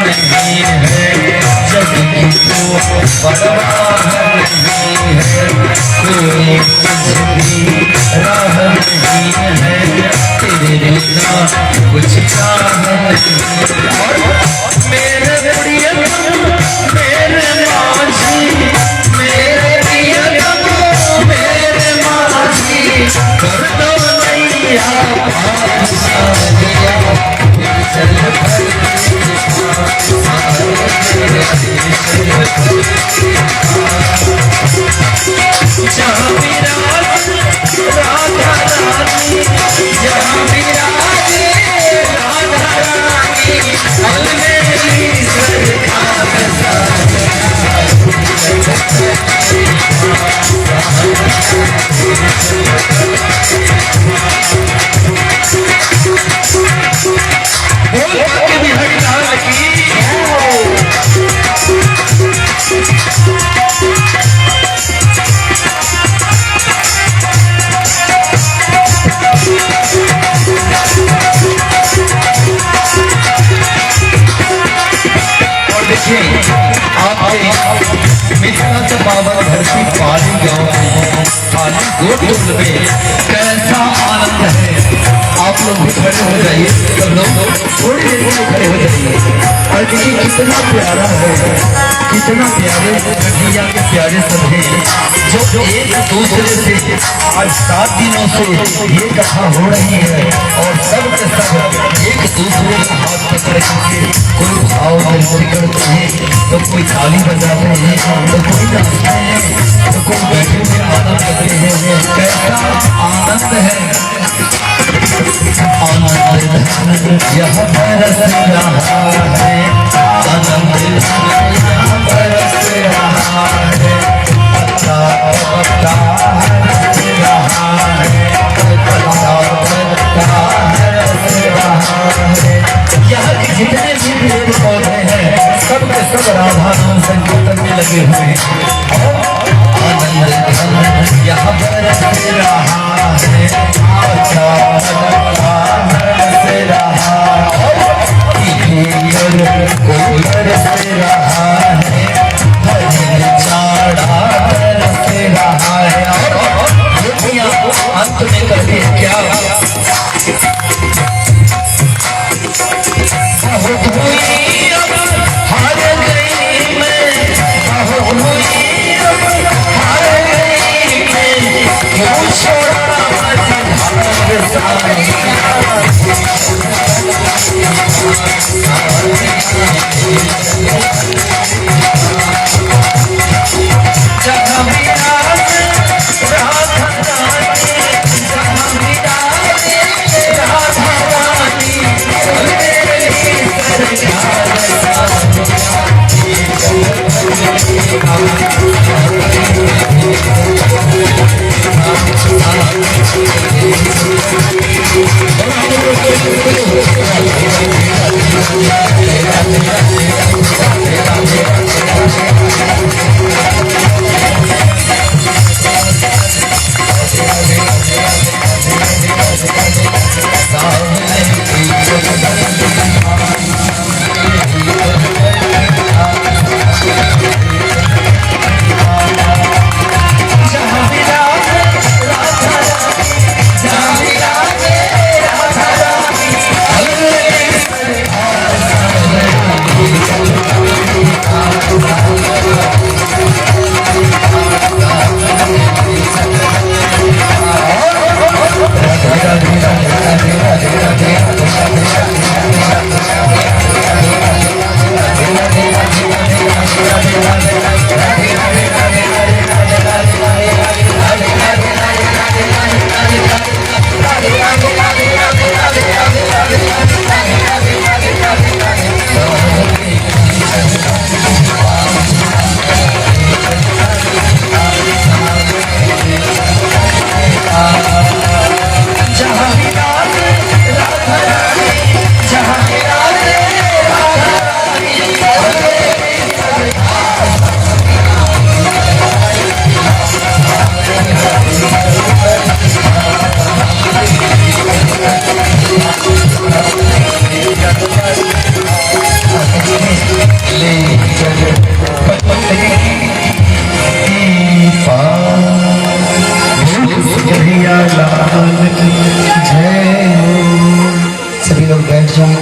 नहीं है। जग की तो परवाह नहीं है। कोई कुछ भी राह नहीं है। तेरे बिना कुछ चाह नहीं है। और मेरे प्रियतम, मेरे माझी, मेरे प्रियतम, मेरे माझी, कर दो नैया पार सारिया, चल जहाँ विराज राधा रानी, जहाँ विराज राधा रानी, अब मेरी सरकार बोल के भी हरिलाल की। और देखिए आपके मिथिला से पावन धरती पाली गाँव में, पाली गोकुल में कैसा आनंद है। आप लोग भी खड़े हो जाइए, सब लोग थोड़ी देर में खड़े हो जाइए और देखिए कितना प्यारा है, कितना प्यारे कन्हैया के प्यारे सब हैं जो एक दूसरे से आज 7 दिनों से ये कथा हो रही है और सब के सब एक दूसरे का हाथ पकड़ के कोई भाव व्यक्त करते हैं, तो कोई ताली बजाते हैं, तो कोई नाचते हैं, तो कोई बैठे हुए आनंद करते हैं। कैसा आनंद है। आनंद यह बरस रहा है, आनंद यह बरस रहा है, पत्ता पत्ता हरस रहा है, पत्ता पत्ता हरस रहा है। यहाँ के जितने भी पेड़ पौधे हैं सब के सब राधा नाम संकीर्तन में लगे हुए हैं। आनंद यह बरस रहा है, पत्ता पत्ता हरस रहा है, को बरस रहा है, हरिण चाड़ा बरस रहा है। और अंत में कहते हैं क्या? हार गई मैं, हार गई मैं, क्यों छोड़ा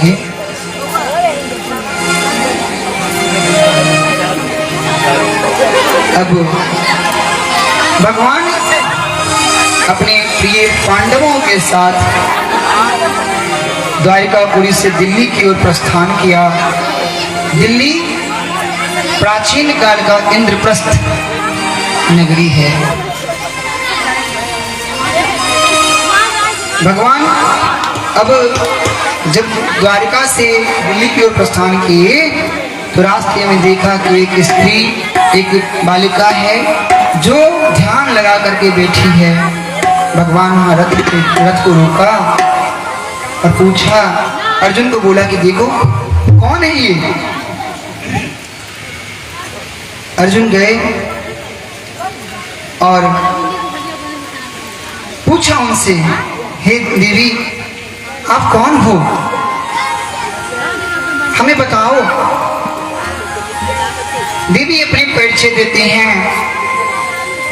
सके। अब भगवान अपने प्रिय पांडवों के साथ द्वारिकापुरी से दिल्ली की ओर प्रस्थान किया। दिल्ली प्राचीन काल का इंद्रप्रस्थ नगरी है। भगवान अब जब द्वारिका से दिल्ली की ओर प्रस्थान किए तो रास्ते में देखा कि एक स्त्री, एक बालिका है जो ध्यान लगा करके बैठी है। भगवान वहां रथ को रोका और पूछा, अर्जुन को बोला कि देखो कौन है ये। अर्जुन गए और पूछा उनसे, हे देवी आप कौन हो, हमें बताओ। देवी अपने परिचय देते हैं,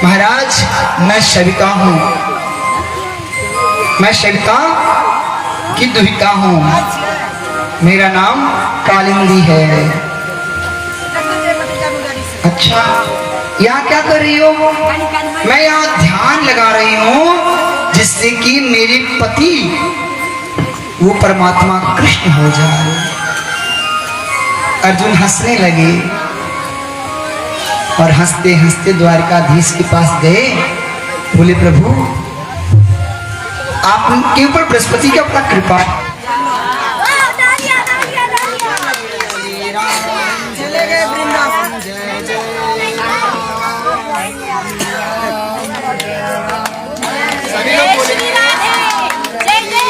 महाराज मैं सविता हूं, मैं सविता की दुहिता हूं, मेरा नाम कालिंदी है। अच्छा यहाँ क्या कर रही हो? मैं यहाँ ध्यान लगा रही हूँ जिससे कि मेरे पति वो परमात्मा कृष्ण हो जाए। अर्जुन हंसने लगे और हंसते हंसते द्वारकाधीश के पास गए। बोले प्रभु आपके ऊपर बृहस्पति का अपना कृपा। चले गए वृंदावन। जय जय सभी लोग बोले जय जय श्री राधे, जय जय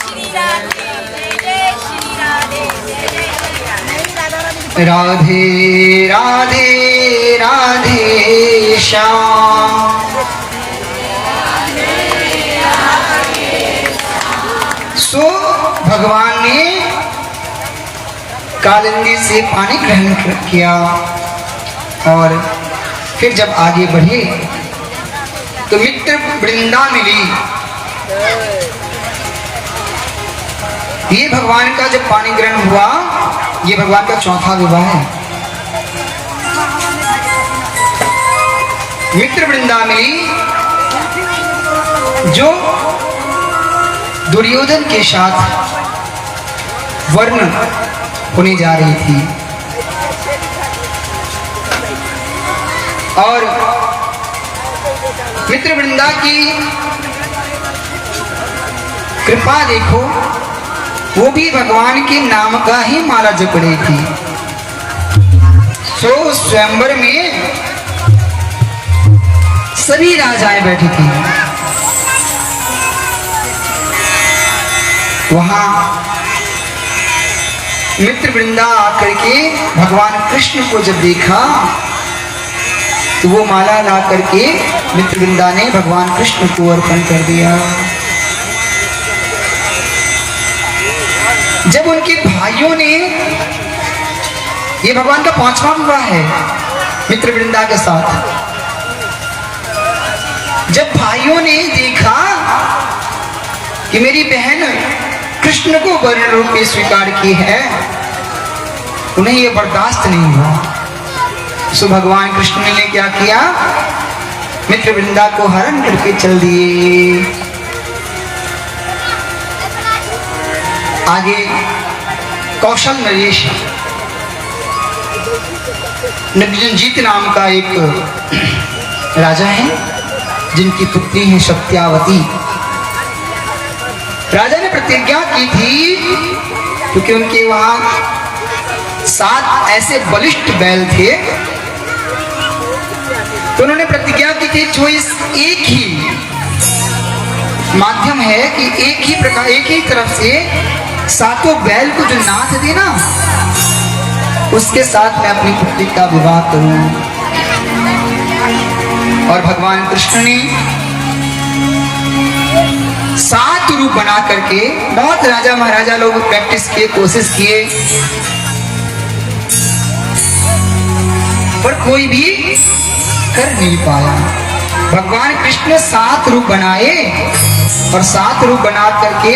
श्री राधे, जय जय श्री राधे, जय जय श्री राधे। राधे राधे राधे श्याम। सो भगवान ने कालिंदी से पानी ग्रहण किया और फिर जब आगे बढ़े तो मित्र वृंदा मिली। ये भगवान का जब पानी ग्रहण हुआ, ये भगवान का चौथा विवाह है। मित्र वृंदा मिली जो दुर्योधन के साथ वर्ण होने जा रही थी और मित्र वृंदा की कृपा देखो, वो भी भगवान के नाम का ही माला जप रही थी। सो स्वयंवर में सभी राजाएं बैठी थी। वहां मित्र वृंदा आकर के भगवान कृष्ण को जब देखा तो वो माला ला करके मित्र वृंदा ने भगवान कृष्ण को अर्पण कर दिया। जब उनके भाइयों ने, ये भगवान का 5वां विवाह है मित्र वृंदा के साथ, जब भाइयों ने देखा कि मेरी बहन कृष्ण को वर्ण रूप में स्वीकार की है, उन्हें यह बर्दाश्त नहीं हुआ। सो भगवान कृष्ण ने क्या किया, मित्र वृंदा को हरण करके चल दिए। आगे कौशल नरेश नगरजीत नाम का एक राजा है जिनकी पुत्री है सत्यावती। राजा ने प्रतिज्ञा की थी, क्योंकि उनके वहां 7 ऐसे बलिष्ठ बैल थे, तो उन्होंने प्रतिज्ञा की थी जो इस एक ही माध्यम है कि एक ही प्रकार, एक ही तरफ से 7 बैल को जो नाथ दे ना, उसके साथ मैं अपनी पुत्री का विवाह करूं। और भगवान कृष्ण ने 7 रूप बना करके, बहुत राजा महाराजा लोग प्रैक्टिस किए, कोशिश किए, पर कोई भी कर नहीं पाया। भगवान कृष्ण 7 रूप बनाए और 7 रूप बना करके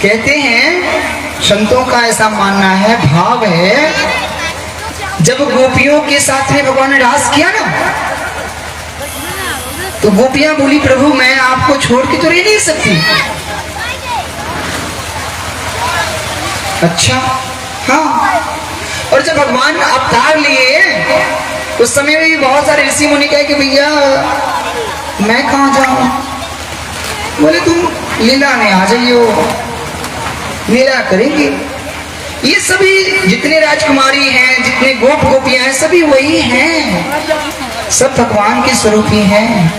कहते हैं संतों का ऐसा मानना है, भाव है, जब गोपियों के साथ में भगवान ने रास किया ना, तो गोपियां बोली प्रभु मैं आपको छोड़ के तो रह नहीं सकती। अच्छा हाँ। और जब भगवान अवतार लिए उस समय भी बहुत सारे ऋषि मुनि कहे कि भैया मैं कहाँ जाऊं? बोले तुम लीला में आ जाइयो, लीला करेंगे। ये सभी जितने राजकुमारी हैं, जितने गोप गोपियां हैं, सभी वही हैं, सब भगवान के स्वरूप ही हैं।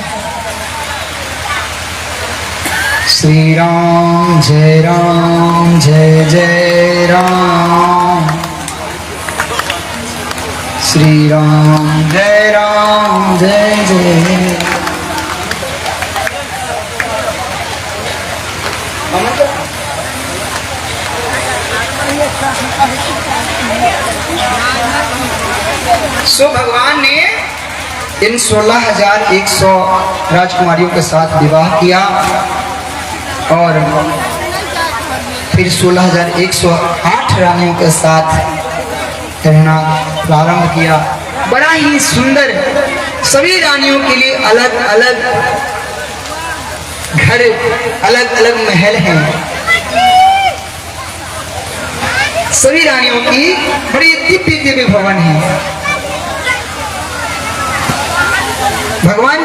श्री राम जय जय राम, श्री राम जय जय। सो भगवान ने इन 16,100 राजकुमारियों के साथ विवाह किया और फिर 16,108 रानियों के साथ रहना प्रारंभ किया। बड़ा ही सुंदर, सभी रानियों के लिए अलग अलग घर, अलग अलग महल हैं। सभी रानियों की बड़ी दिव्य दिव्य भवन है। भगवान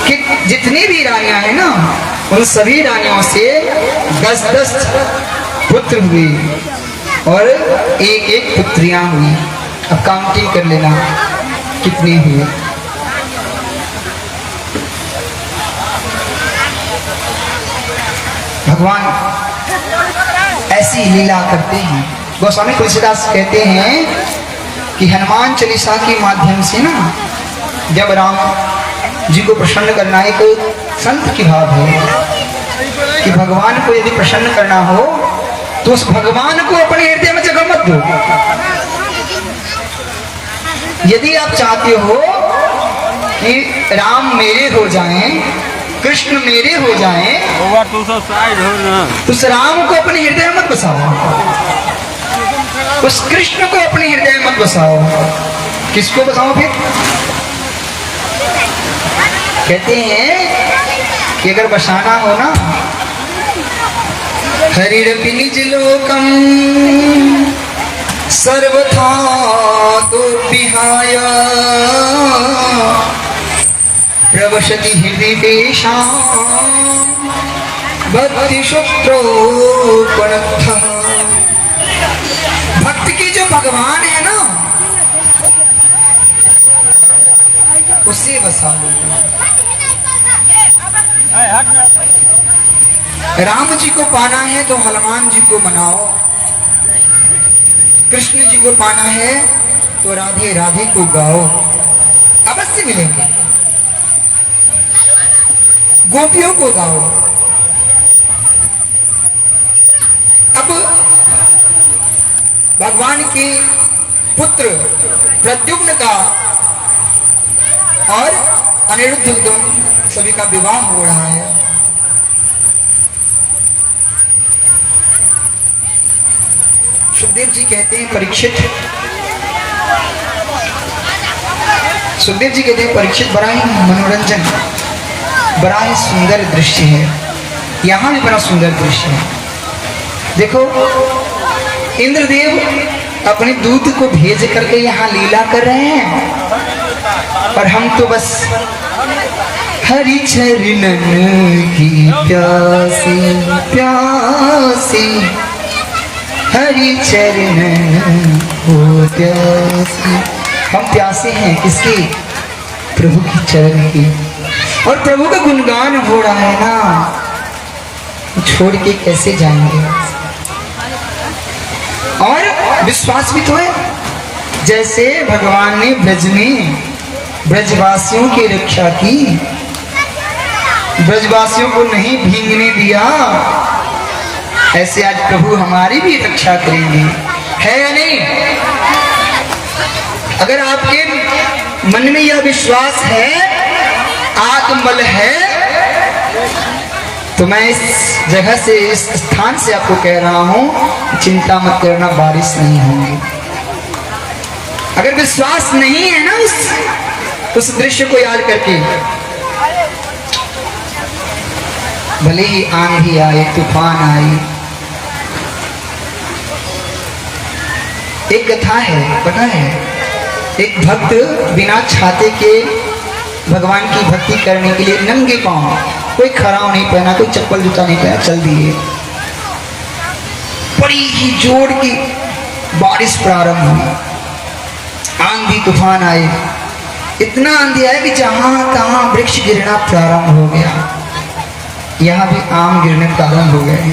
की जितनी भी रानियां हैं ना, उन सभी रानियों से 10-10 पुत्र हुए और एक पुत्रियां हुई। अब काउंटिंग कर लेना कितने हुए। भगवान ऐसी लीला करते हैं। गोस्वामी तुलसीदास कहते हैं कि हनुमान चालीसा के माध्यम से ना, जब राम जी को प्रसन्न करना, एक संत की भाव है कि भगवान को यदि प्रसन्न करना हो तो उस भगवान को अपने हृदय में जगह मत दो। यदि आप चाहते हो कि राम मेरे हो जाएं, कृष्ण मेरे हो जाएं, तो उस राम को अपने हृदय में मत बसाओ, उस कृष्ण को अपने हृदय में मत बसाओ। किसको बसाओ फिर? कहते हैं कि अगर बसाना हो ना, हरिरपि निज लोकम सर्वथा तो विहाय प्रवशति हृदय तेषां भक्ति शुक्रोपनत्थ। भक्त की जो भगवान है ना, उसे बसा लो। राम जी को पाना है तो हनुमान जी को मनाओ, कृष्ण जी को पाना है तो राधे राधे को गाओ, अवश्य मिलेंगे। गोपियों को गाओ। अब भगवान के पुत्र प्रद्युम्न का और अनिरुद्ध सभी का विवाह हो रहा है। सुखदेव जी कहते हैं परीक्षित, सुखदेव जी कहते हैं परीक्षित बड़ा ही मनोरंजन, बड़ा ही सुंदर दृश्य है। यहाँ भी बड़ा सुंदर दृश्य है। देखो, इंद्रदेव अपने दूत को भेज करके यहाँ लीला कर रहे हैं और हम तो बस हरि चरणन की प्यासी प्यासी, हरि चरणन को प्यासी। हम प्यासे हैं किसकी? प्रभु की चरण की। और प्रभु का गुणगान हो रहा है ना, छोड़ के कैसे जाएंगे? और विश्वास भी तो है, जैसे भगवान ने ब्रज में ब्रजवासियों की रक्षा की, ब्रजवासियों को नहीं भीगने दिया, ऐसे आज प्रभु हमारी भी रक्षा करेंगे, है या नहीं? अगर आपके मन में यह विश्वास है, आत्मबल है, तो मैं इस जगह से, इस स्थान से आपको कह रहा हूं, चिंता मत करना, बारिश नहीं होगी। अगर विश्वास नहीं है ना उस दृश्य को याद करके, भले ही आंधी आए, तूफान आए। एक कथा है, पता है, एक भक्त बिना छाते के भगवान की भक्ति करने के लिए नंगे पांव, कोई खराव नहीं पहना, कोई चप्पल जूता नहीं पहना, चल दिए। बड़ी ही जोर की बारिश प्रारंभ हुई, आंधी तूफान आए, इतना आंधी आया कि जहां तहां वृक्ष गिरना प्रारंभ हो गया। यहाँ भी आम गिरने प्रारंभ हो गए।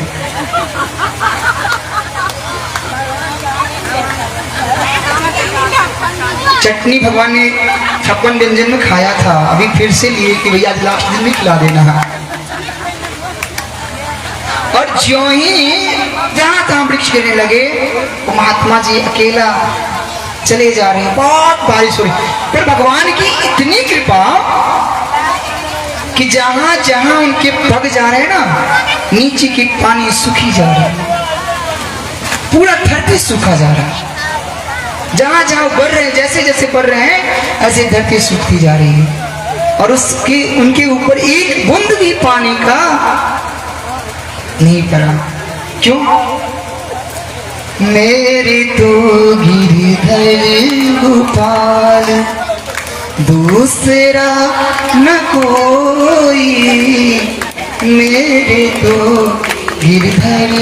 चटनी भगवान ने 56 व्यंजन में खाया था, अभी फिर से लिए कि भैया आज लास्ट दिन भी खिला देना है। और ज्यों ही जहां तहां वृक्ष गिरने लगे, वो महात्मा जी अकेला चले जा रहे हैं, बहुत बारिश हो रही, पर भगवान की इतनी कृपा कि जहां जहां उनके पग जा रहे हैं ना, नीचे की पानी सूखी जा रहा है, पूरा धरती सूखा जा रहा है। जहां जहां बढ़ रहे हैं, जैसे जैसे बढ़ रहे हैं, ऐसे धरती सूखती जा रही है। और उसके उनके ऊपर एक बूंद भी पानी का नहीं पड़ा। क्यों? मेरे तो गिरधर गोपाल, दूसरा न कोई, मेरे तो गिरधर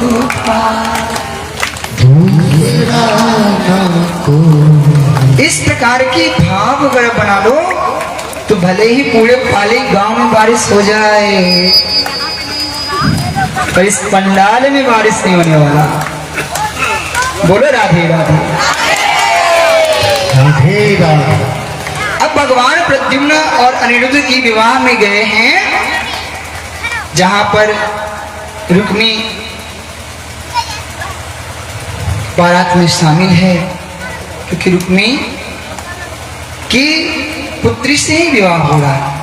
गोपाल, दूसरा न कोई। इस प्रकार की भाव अगर बना लो तो भले ही पूरे पाले गांव में बारिश हो जाए, पर इस पंडाल में बारिश नहीं होने वाला। बोलो राधे राधे राधे राधे। अब भगवान प्रद्युम्न और अनिरुद्ध की विवाह में गए हैं, जहां पर रुक्मी बारात में शामिल है, क्योंकि रुक्मी की पुत्री से ही विवाह हो रहा है।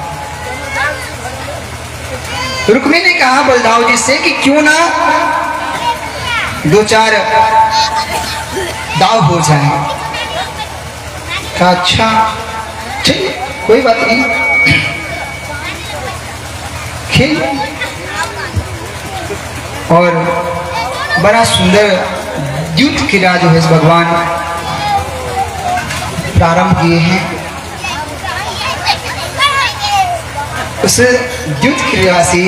रुक्मी ने कहा बलदाऊ जी से कि क्यों ना 2-4 दाव हो जाए। कहा अच्छा ठीक, कोई बात नहीं, खेल। और बड़ा सुंदर द्युत क्रीड़ा जो है भगवान प्रारंभ किए हैं। उस द्युत क्रीड़ा से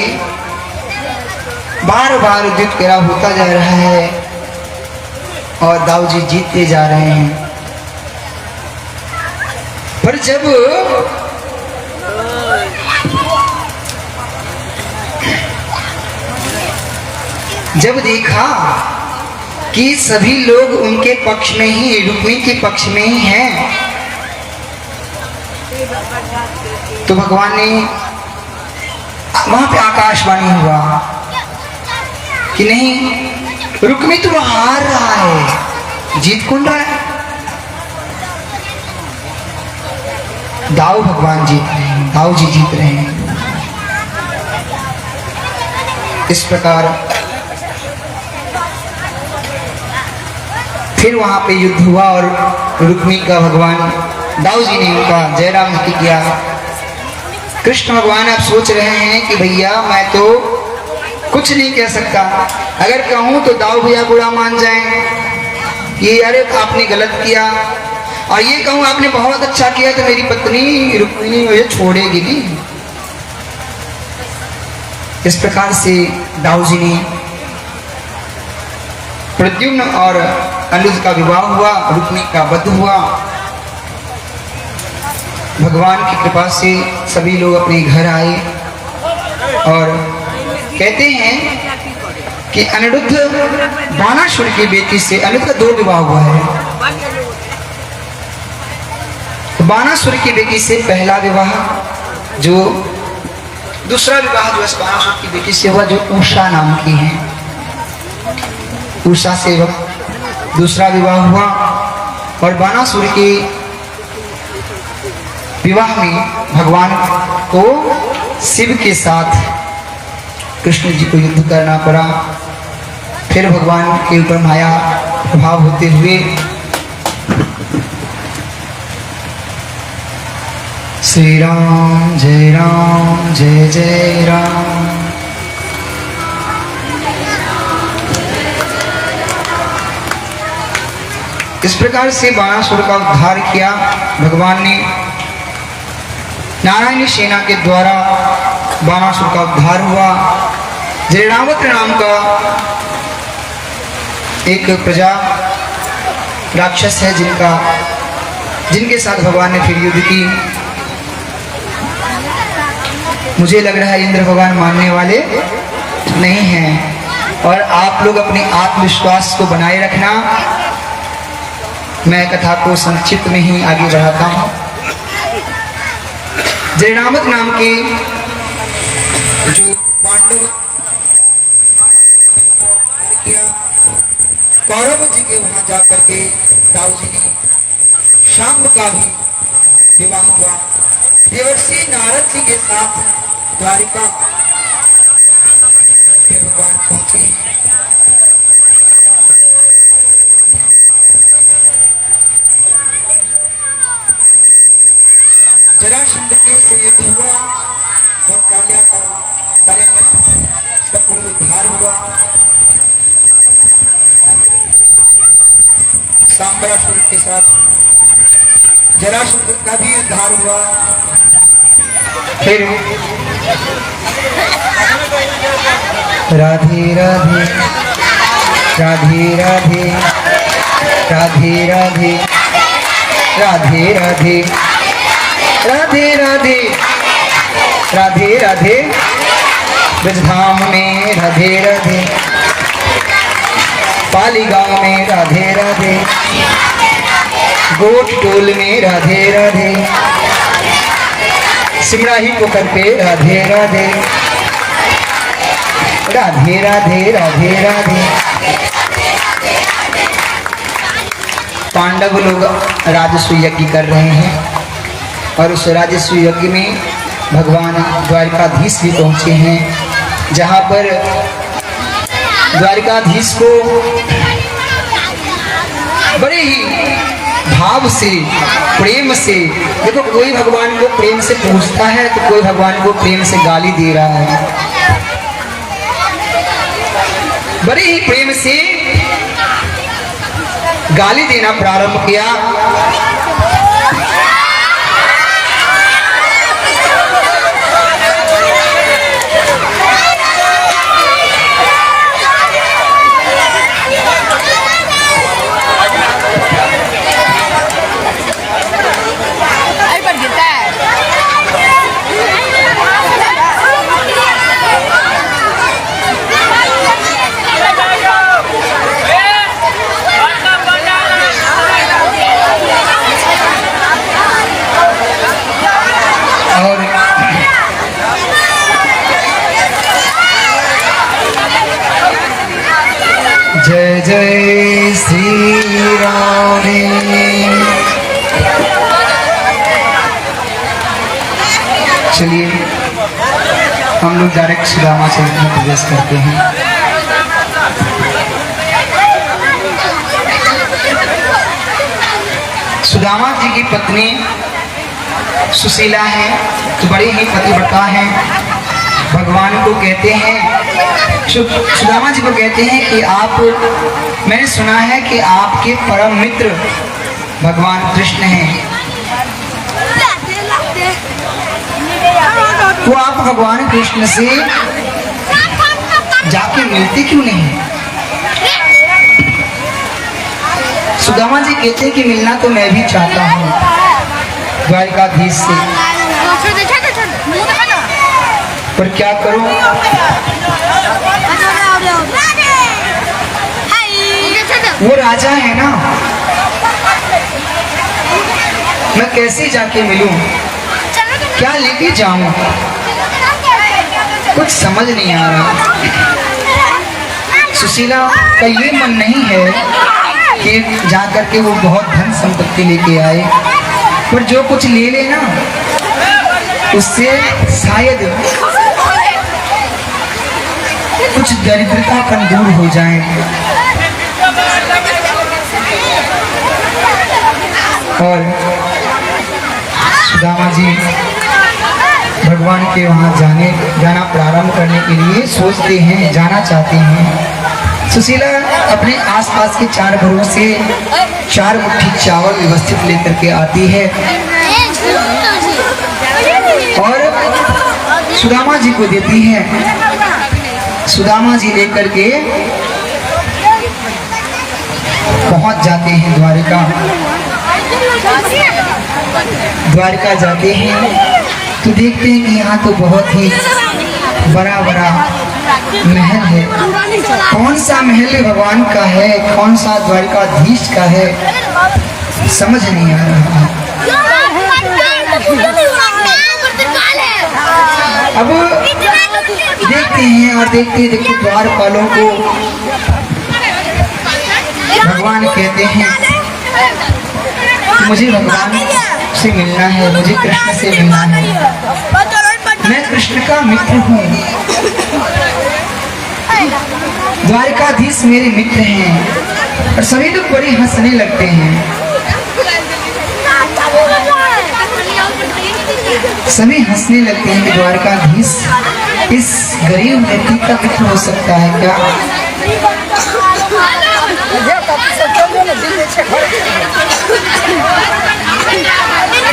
बार बार द्युत क्रीड़ा होता जा रहा है और दाऊ जी जीतते जा रहे हैं। पर जब देखा कि सभी लोग उनके पक्ष में ही, रुक्मी के पक्ष में ही हैं, तो भगवान ने वहां पे आकाशवाणी हुआ कि नहीं, रुक्मी तो हार रहा है, जीत कौन रहा है? दाऊ भगवान जीत रहे हैं, दाऊ जी जीत रहे हैं। इस प्रकार फिर वहां पे युद्ध हुआ और रुक्मी का भगवान दाऊ जी ने उनका जयराम किया। कृष्ण भगवान आप सोच रहे हैं कि भैया मैं तो कुछ नहीं कह सकता, अगर कहूं तो दाऊ भैया बुरा मान जाएं कि अरे आपने गलत किया, और ये कहूं आपने बहुत अच्छा किया तो मेरी पत्नी रुक्मिणी मुझे छोड़ेगी नहीं। इस प्रकार से दाऊ जी ने प्रद्युम्न और अनिरुद्ध का विवाह हुआ, रुक्मी का वध हुआ। भगवान की कृपा से सभी लोग अपने घर आए और कहते हैं कि अनिरुद्ध बाणासुर की बेटी से, अनिरुद्ध का 2 विवाह हुआ है। बाणासुर की बेटी से पहला विवाह, जो दूसरा विवाह जो बाणासुर की बेटी से हुआ, जो उषा नाम की है, उषा से दूसरा विवाह हुआ। और बाणासुर के विवाह में भगवान को शिव के साथ कृष्ण जी को युद्ध करना पड़ा। फिर भगवान के ऊपर माया प्रभाव होते हुए श्री राम जय जय राम। इस प्रकार से बाणासुर का उद्धार किया भगवान ने। नारायणी सेना के द्वारा बाणासुर का उद्धार हुआ। जयरावत नाम का एक प्रजा राक्षस है जिनके साथ भगवान ने फिर युद्ध की। मुझे लग रहा है इंद्र भगवान मानने वाले नहीं हैं। और आप लोग अपने आत्मविश्वास को बनाए रखना। मैं कथा को संक्षिप्त में ही आगे बढ़ाता हूँ। जयरावत नाम के जो पांडव कौरव जी के वहां जाकर के दाऊ जी ने शाम का भी विवाह हुआ। देवर्षि नारद जी के साथ द्वारिका के भगवान पहुंचे। जरासंध के से युद्ध हुआ और काल्या में सब उद्धार हुआ। सांबरासुर के साथ जरासंध का भी उद्धार हुआ। फिर राधे राधे राधे राधे राधे राधे राधे राधे राधे राधे राधे राधे ब्रजधाम में राधे राधे, पाली गांव में राधे राधे, गोट टोल में राधे राधे, सिमराही पोखर पे राधे राधे राधे राधे राधे राधे। पांडव लोग राजस्व यज्ञ कर रहे हैं और उस राजस्व यज्ञ में भगवान द्वारिकाधीश भी पहुंचे हैं, जहां पर द्वारिकाधीश को बड़े ही भाव से प्रेम से, देखो कोई भगवान को प्रेम से पूछता है तो कोई भगवान को प्रेम से गाली दे रहा है। बड़े ही प्रेम से गाली देना प्रारंभ किया। जय जय श्री राधे। चलिए हम लोग डायरेक्ट सुदामा चरित्र में प्रवेश करते हैं। सुदामा जी की पत्नी सुशीला है, तो बड़ी ही पतिव्रता है। भगवान को कहते हैं, सुदामा जी को कहते हैं कि आप, मैंने सुना है कि आपके परम मित्र भगवान कृष्ण हैं, तो आप भगवान कृष्ण से जाके मिलते क्यों नहीं? सुदामा जी कहते हैं कि मिलना तो मैं भी चाहता हूँ द्वारिकाधीश से, पर क्या करूं? वो राजा है ना, मैं कैसे जाके मिलूं? क्या लेके जाऊं? कुछ समझ नहीं आ रहा। सुशीला का ये मन नहीं है कि जाकर के वो बहुत धन संपत्ति लेके आए, पर जो कुछ ले लेना उससे शायद कुछ दरिद्रता कम दूर हो जाए। और सुदामा जी भगवान के वहाँ जाना प्रारंभ करने के लिए सोचते हैं, जाना चाहते हैं। सुशीला अपने आसपास के 4 घरों से 4 मुट्ठी चावल व्यवस्थित लेकर के आती है और सुदामा जी को देती है। सुदामा जी लेकर के पहुंच जाते हैं द्वारिका। द्वारिका जाते हैं तो देखते हैं कि यहाँ तो बहुत ही बड़ा बड़ा महल है। कौन सा महल भगवान का है, कौन सा द्वारिकाधीश का है, समझ नहीं आ रहा। अब देखते हैं और देखते द्वारपालों को भगवान कहते हैं मुझे भगवान से मिलना है, मुझे कृष्ण से मिलना है, मैं कृष्ण का मित्र हूँ। द्वारिकाधीश मेरे मित्र हैं। और सभी लोग बड़े हंसने लगते हैं। सभी हंसने लगते हैं कि द्वारकाधीश इस गरीब व्यक्ति का मित्र हो सकता है क्या?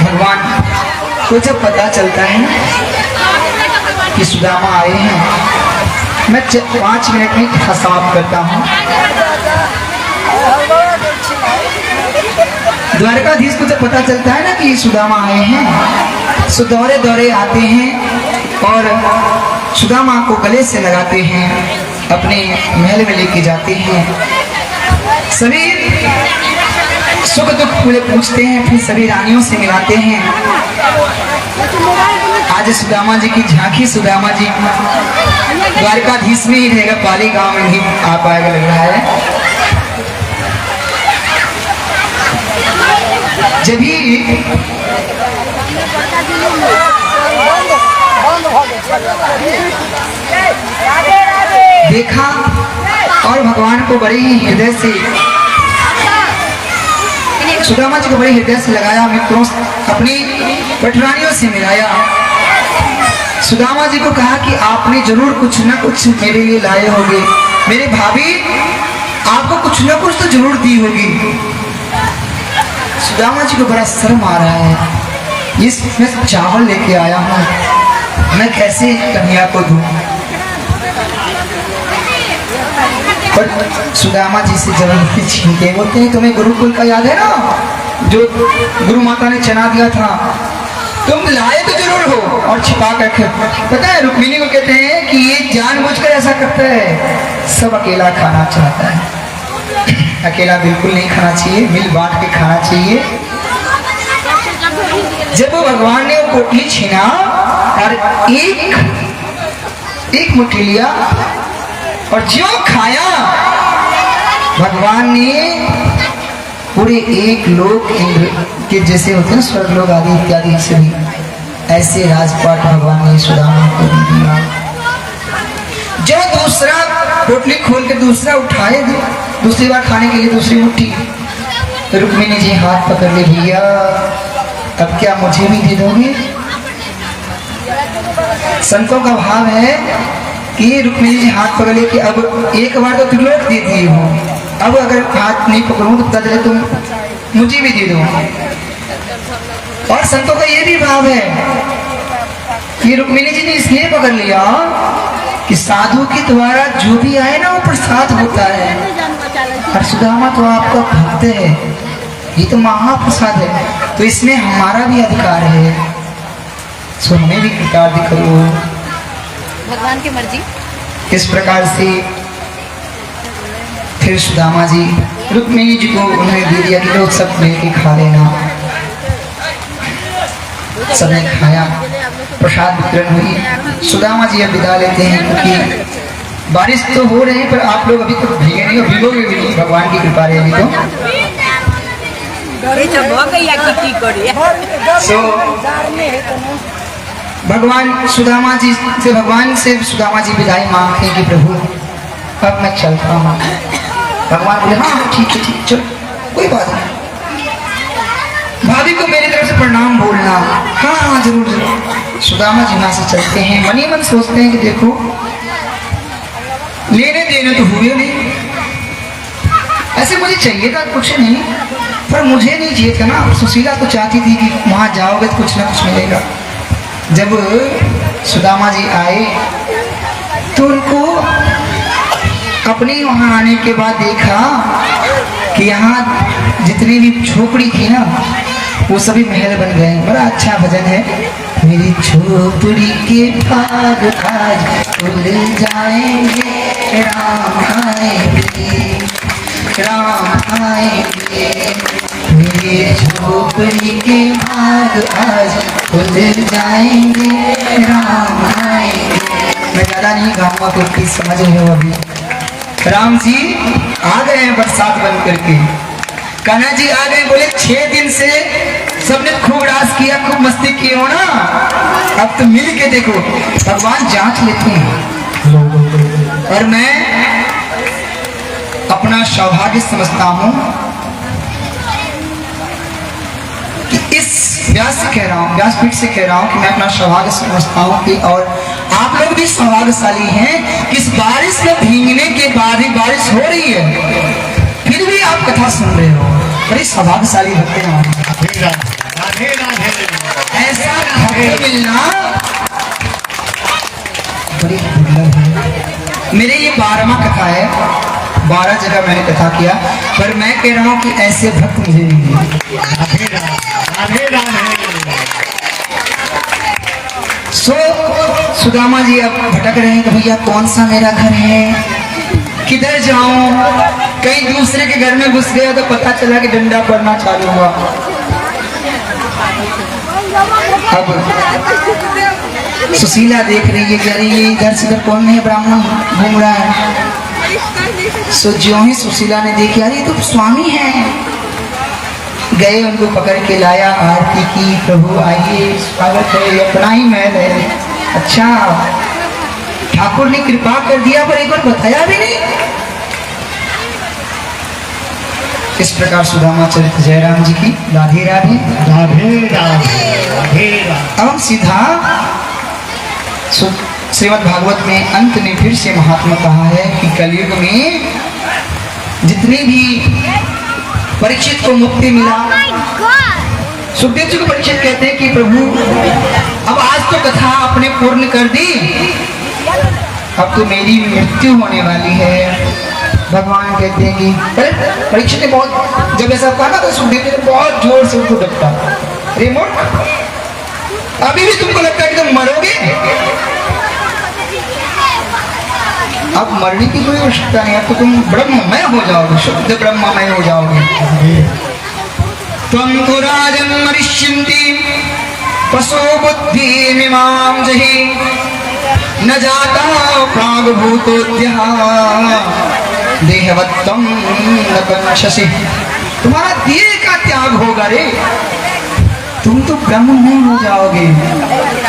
भगवान को जब पता चलता है कि सुदामा आए हैं, मैं 5 मिनट में हिसाब करता हूँ। द्वारकाधीश को जब पता चलता है ना कि सुदामा आए हैं, सो दौड़े दौड़े आते हैं और सुदामा को गले से लगाते हैं, अपने महल में लेके जाते हैं। सभी सुख दुख पूरे पूछते हैं, फिर सभी रानियों से मिलाते हैं। आज सुदामा जी की झांकी सुदामा जी द्वारकाधीश में ही रहेगा, पाली गांव में नहीं आ पाएगा लग रहा है। जब ही देखा और भगवान को बड़े ही हृदय से, सुदामा जी को बड़े हृदय से लगाया, मित्रों अपनी पटरानियों से मिलाया। सुदामा जी को कहा कि आपने जरूर कुछ न कुछ मेरे लिए लाए होंगे, मेरे भाभी आपको कुछ न कुछ तो जरूर दी होगी। सुदामा जी को बड़ा शर्म आ रहा है, इसमें चावल लेके आया हूँ, मैं कैसे कन्या को दूं? पर सुदामा जी से जबरदस्ती छीनते बोलते हैं तुम्हें गुरुकुल का याद है ना, जो गुरु माता ने चना दिया था, तुम लाए तो जरूर हो और छिपा कर। पता है रुक्मिणी को कहते हैं कि ये जानबूझकर ऐसा करता है, सब अकेला खाना चाहता है। अकेला बिल्कुल नहीं खाना चाहिए, मिल बांट के खाना चाहिए। जब वो भगवान ने वो पोटली छीना और एक मुट्ठी लिया और जो खाया, भगवान ने पूरे 1 लोक इंद्र के जैसे होते हैं स्वर्ग लोग आदि इत्यादि से भी ऐसे राजपाट भगवान ने सुदामा को दे दिया। जो दूसरा पोटली खोल के दूसरा उठाए, दूसरी बार खाने के लिए दूसरी मुट्ठी, रुक्मिणी जी हाथ पकड़ ले, भैया अब क्या मुझे भी दे दोगे? संतों का भाव है कि रुक्मिणी जी हाथ पकड़ ले कि अब एक बार तो त्रिलोक दे दिए हो, अब अगर हाथ नहीं पकड़ूं तो बदले तुम मुझे भी दे दो। और संतों का ये भी भाव है कि रुक्मिणी जी ने इसलिए पकड़ लिया कि साधु के द्वारा जो भी आए ना वो प्रसाद होता है, और सुदामा तो आपका भक्त है, ये तो महाप्रसाद है, तो इसमें हमारा भी अधिकार है, सो हमें भी कृतार्थ करो। भगवान की मर्जी। इस प्रकार से फिर सुदामा जी रुक्मिणी जी को उन्होंने दे दिया कि लोग सब मिलके खा लेना। सबने खाया, प्रसाद वितरण हुई। सुदामा जी अब विदा लेते हैं क्योंकि बारिश तो हो रही है, पर आप लोग अभी तक भीगे नहीं हो, भीगोगे भी नहीं, भगवान की कृपा रहेगी तो। भगवान सुदामा जी से सुदामा जी विदाई मांगते हैं कि प्रभु अब मैं चलता हूँ। भगवान बोले हाँ ठीक है चलो कोई बात नहीं, भाभी को मेरी तरफ से प्रणाम बोलना। हाँ हाँ जरूर जरूर। सुदामा जी वहां से चलते हैं, मनी मन सोचते हैं कि देखो लेने देने तो हुए नहीं, ऐसे मुझे चाहिए था कुछ नहीं, पर मुझे नहीं चाहिए था ना। सुशीला तो चाहती थी कि वहां जाओगे तो कुछ ना कुछ मिलेगा। जब सुदामा जी आए तो उनको अपने वहां आने के बाद देखा कि यहाँ जितनी भी झोपड़ी थी ना वो सभी महल बन गए। बड़ा अच्छा भजन है, मेरी झोपड़ी के भाग आज खुल जाएंगे, राम आएंगे, राम आएंगे, मेरी झोपड़ी के भाग आज खुल जाएंगे, राम आएंगे। मैं ज़्यादा नहीं गाऊंगा क्योंकि समझ रहे हो अभी। राम जी आ गए हैं बरसात बन करके, कान्हा जी आ गए। बोले 6 दिन से सबने खूब रास किया, खूब मस्ती की हो ना, अब तो मिल के देखो। भगवान जांच लेते हैं और मैं अपना सौभाग्य समझता हूं कि इस व्यास से कह रहा हूं, व्यासपीठ से कह रहा हूं कि मैं अपना सौभाग्य समझता हूं कि और आप लोग भी सौभाग्यशाली हैं कि इस बारिश में भीगने के बाद ही बारिश हो रही है फिर भी आप कथा सुन रहे हो। बड़ी सौभाग्यशाली भक्त हैं। ऐसा भक्त मिलना बड़ी दुर्लभ है। मेरे ये 12वां कथा है, 12 जगह मैंने कथा किया, पर मैं कह रहा हूं कि ऐसे भक्त मुझे नहीं मिले। सुदामा जी अब भटक रहे हैं कि भैया कौन सा मेरा घर है, किधर जाऊं। कहीं दूसरे के घर में घुस गया तो पता चला कि डंडा पड़ना चालू हुआ। अब सुशीला देख रही है कि अरे ये इधर से इधर कौन है, ब्राह्मण घूम रहा है। सो ज्यों ही सुशीला ने देखा अरे तो स्वामी है, गए उनको पकड़ के लाया, आरती की, प्रभु आइए स्वागत है, अपना ही महल है। अच्छा ठाकुर ने कृपा कर दिया पर एक बार बताया भी नहीं। इस प्रकार सुदामा चरित जयराम जी की राधे राधे राधे राधे। अब हम सीधा श्रीमद् भागवत में अंत में फिर से महात्मा कहा है कि कलयुग में जितनी भी परीक्षित को मुक्ति मिला, सुखदेव जी को परीक्षित कहते हैं कि प्रभु अब आज तो कथा आपने पूर्ण कर दी, अब तो मेरी मृत्यु होने वाली है। भगवान कहते हैं कि परीक्षित ने बहुत जब ऐसा कहा तो सुखदेव जी ने बहुत जोर से उनको डपटा, अरे मूर्ख अभी भी तुमको लगता है कि तुम मरोगे, अब मरने की कोई आवश्यकता नहीं, अब तो तुम ब्रह्ममय हो जाओगे, शुद्ध ब्रह्ममय हो जाओगे। त्वं तु राजन् मरिष्यन्ति पशु बुद्धि मिमां जहि न जाता प्रागभूतोद्यः देहवत्तं न कंशसि। तुम्हारा देह का त्याग होगा रे, तुम तो ब्रह्म नहीं हो जाओगे।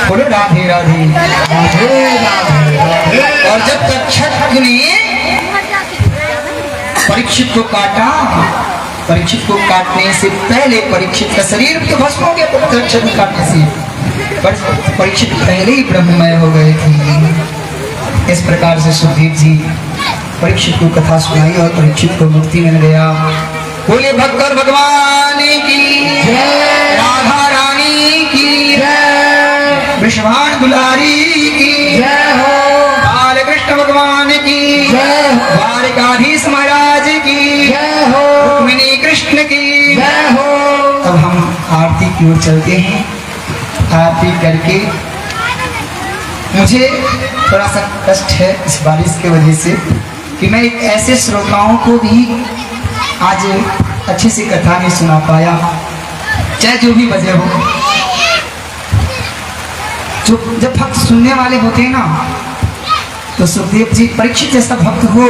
बोलो राधे राधे राधे राधे। और जब तक्षक ने परीक्षित को काटा, परीक्षित को काटने से पहले परीक्षित का शरीर तो भस्म हो गया तक्षक काटने से, पर परीक्षित पहले ही ब्रह्ममय हो गए थे। इस प्रकार से सुखदेव जी परीक्षित को कथा सुनाई और परीक्षित को मुक्ति मिल गया। बोले भक्कर भगवान की जय, राधा रानी की जय, वृषभान दुलारी की जय हो, बाल कृष्ण भगवान की जय, द्वारिकाधीश महाराज की जय हो, रुक्मिणी कृष्ण की जय हो। अब हम आरती की ओर चलते हैं। आरती करके मुझे थोड़ा सा कष्ट है इस बारिश की वजह से कि मैं ऐसे श्रोताओं को भी आज अच्छे से कथा नहीं सुना पाया, चाहे जो भी वजह हो। जो जब भक्त सुनने वाले होते हैं ना, तो सुखदेव जी परीक्षित जैसा भक्त हो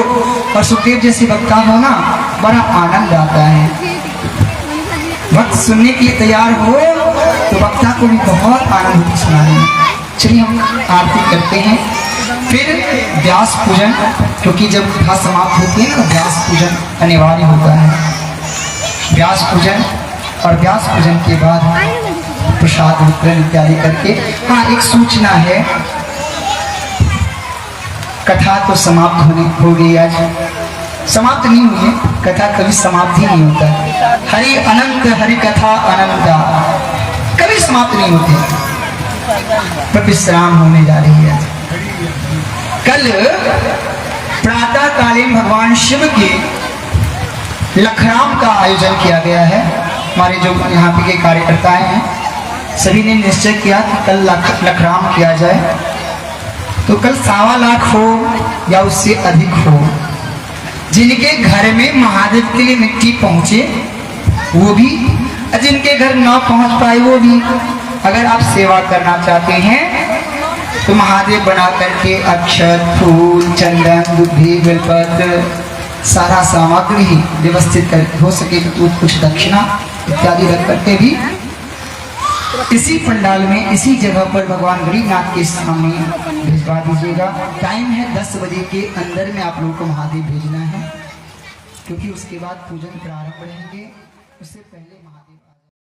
और सुखदेव जैसी वक्ता हो ना, बड़ा आनंद आता है। भक्त सुनने के लिए तैयार हो तो वक्ता को भी बहुत आनंद होता सुनाने में। चलिए हम आरती करते हैं, फिर व्यास पूजन, क्योंकि जब कथा समाप्त होती है ना व्यास पूजन अनिवार्य होता है। व्यास पूजन और व्यास पूजन के बाद प्रसाद वितरण इत्यादि करके। हाँ, एक सूचना है, कथा तो समाप्त हो गई, आज समाप्त नहीं हुई है, कथा कभी समाप्त ही नहीं होता। हरि अनंत, हरि कथा अनंता, कभी समाप्त नहीं होती, पर विश्राम होने जा रही है। कल प्रातः कालीन भगवान शिव के लखराम का आयोजन किया गया है। हमारे जो यहाँ पे के कार्यकर्ता हैं सभी ने निश्चय किया कि कल लखराम किया जाए, तो कल 1.25 लाख हो या उससे अधिक हो, जिनके घर में महादेव के लिए मिट्टी पहुंचे वो भी, जिनके घर ना पहुंच पाए वो भी। अगर आप सेवा करना चाहते हैं तो महादेव बना करके अक्षत, फूल, चंदन, दुधि, बेलपत्र, सारा सामग्री ही व्यवस्थित कर, हो सके तो कुछ दक्षिणा इत्यादि रख करके भी इसी पंडाल में, इसी जगह पर भगवान गरीबनाथ के सामने भिजवा दीजिएगा। टाइम है 10 बजे के अंदर में आप लोगों को महादेव भेजना है, क्योंकि उसके बाद पूजन प्रारंभ रहेंगे, उससे पहले महादेव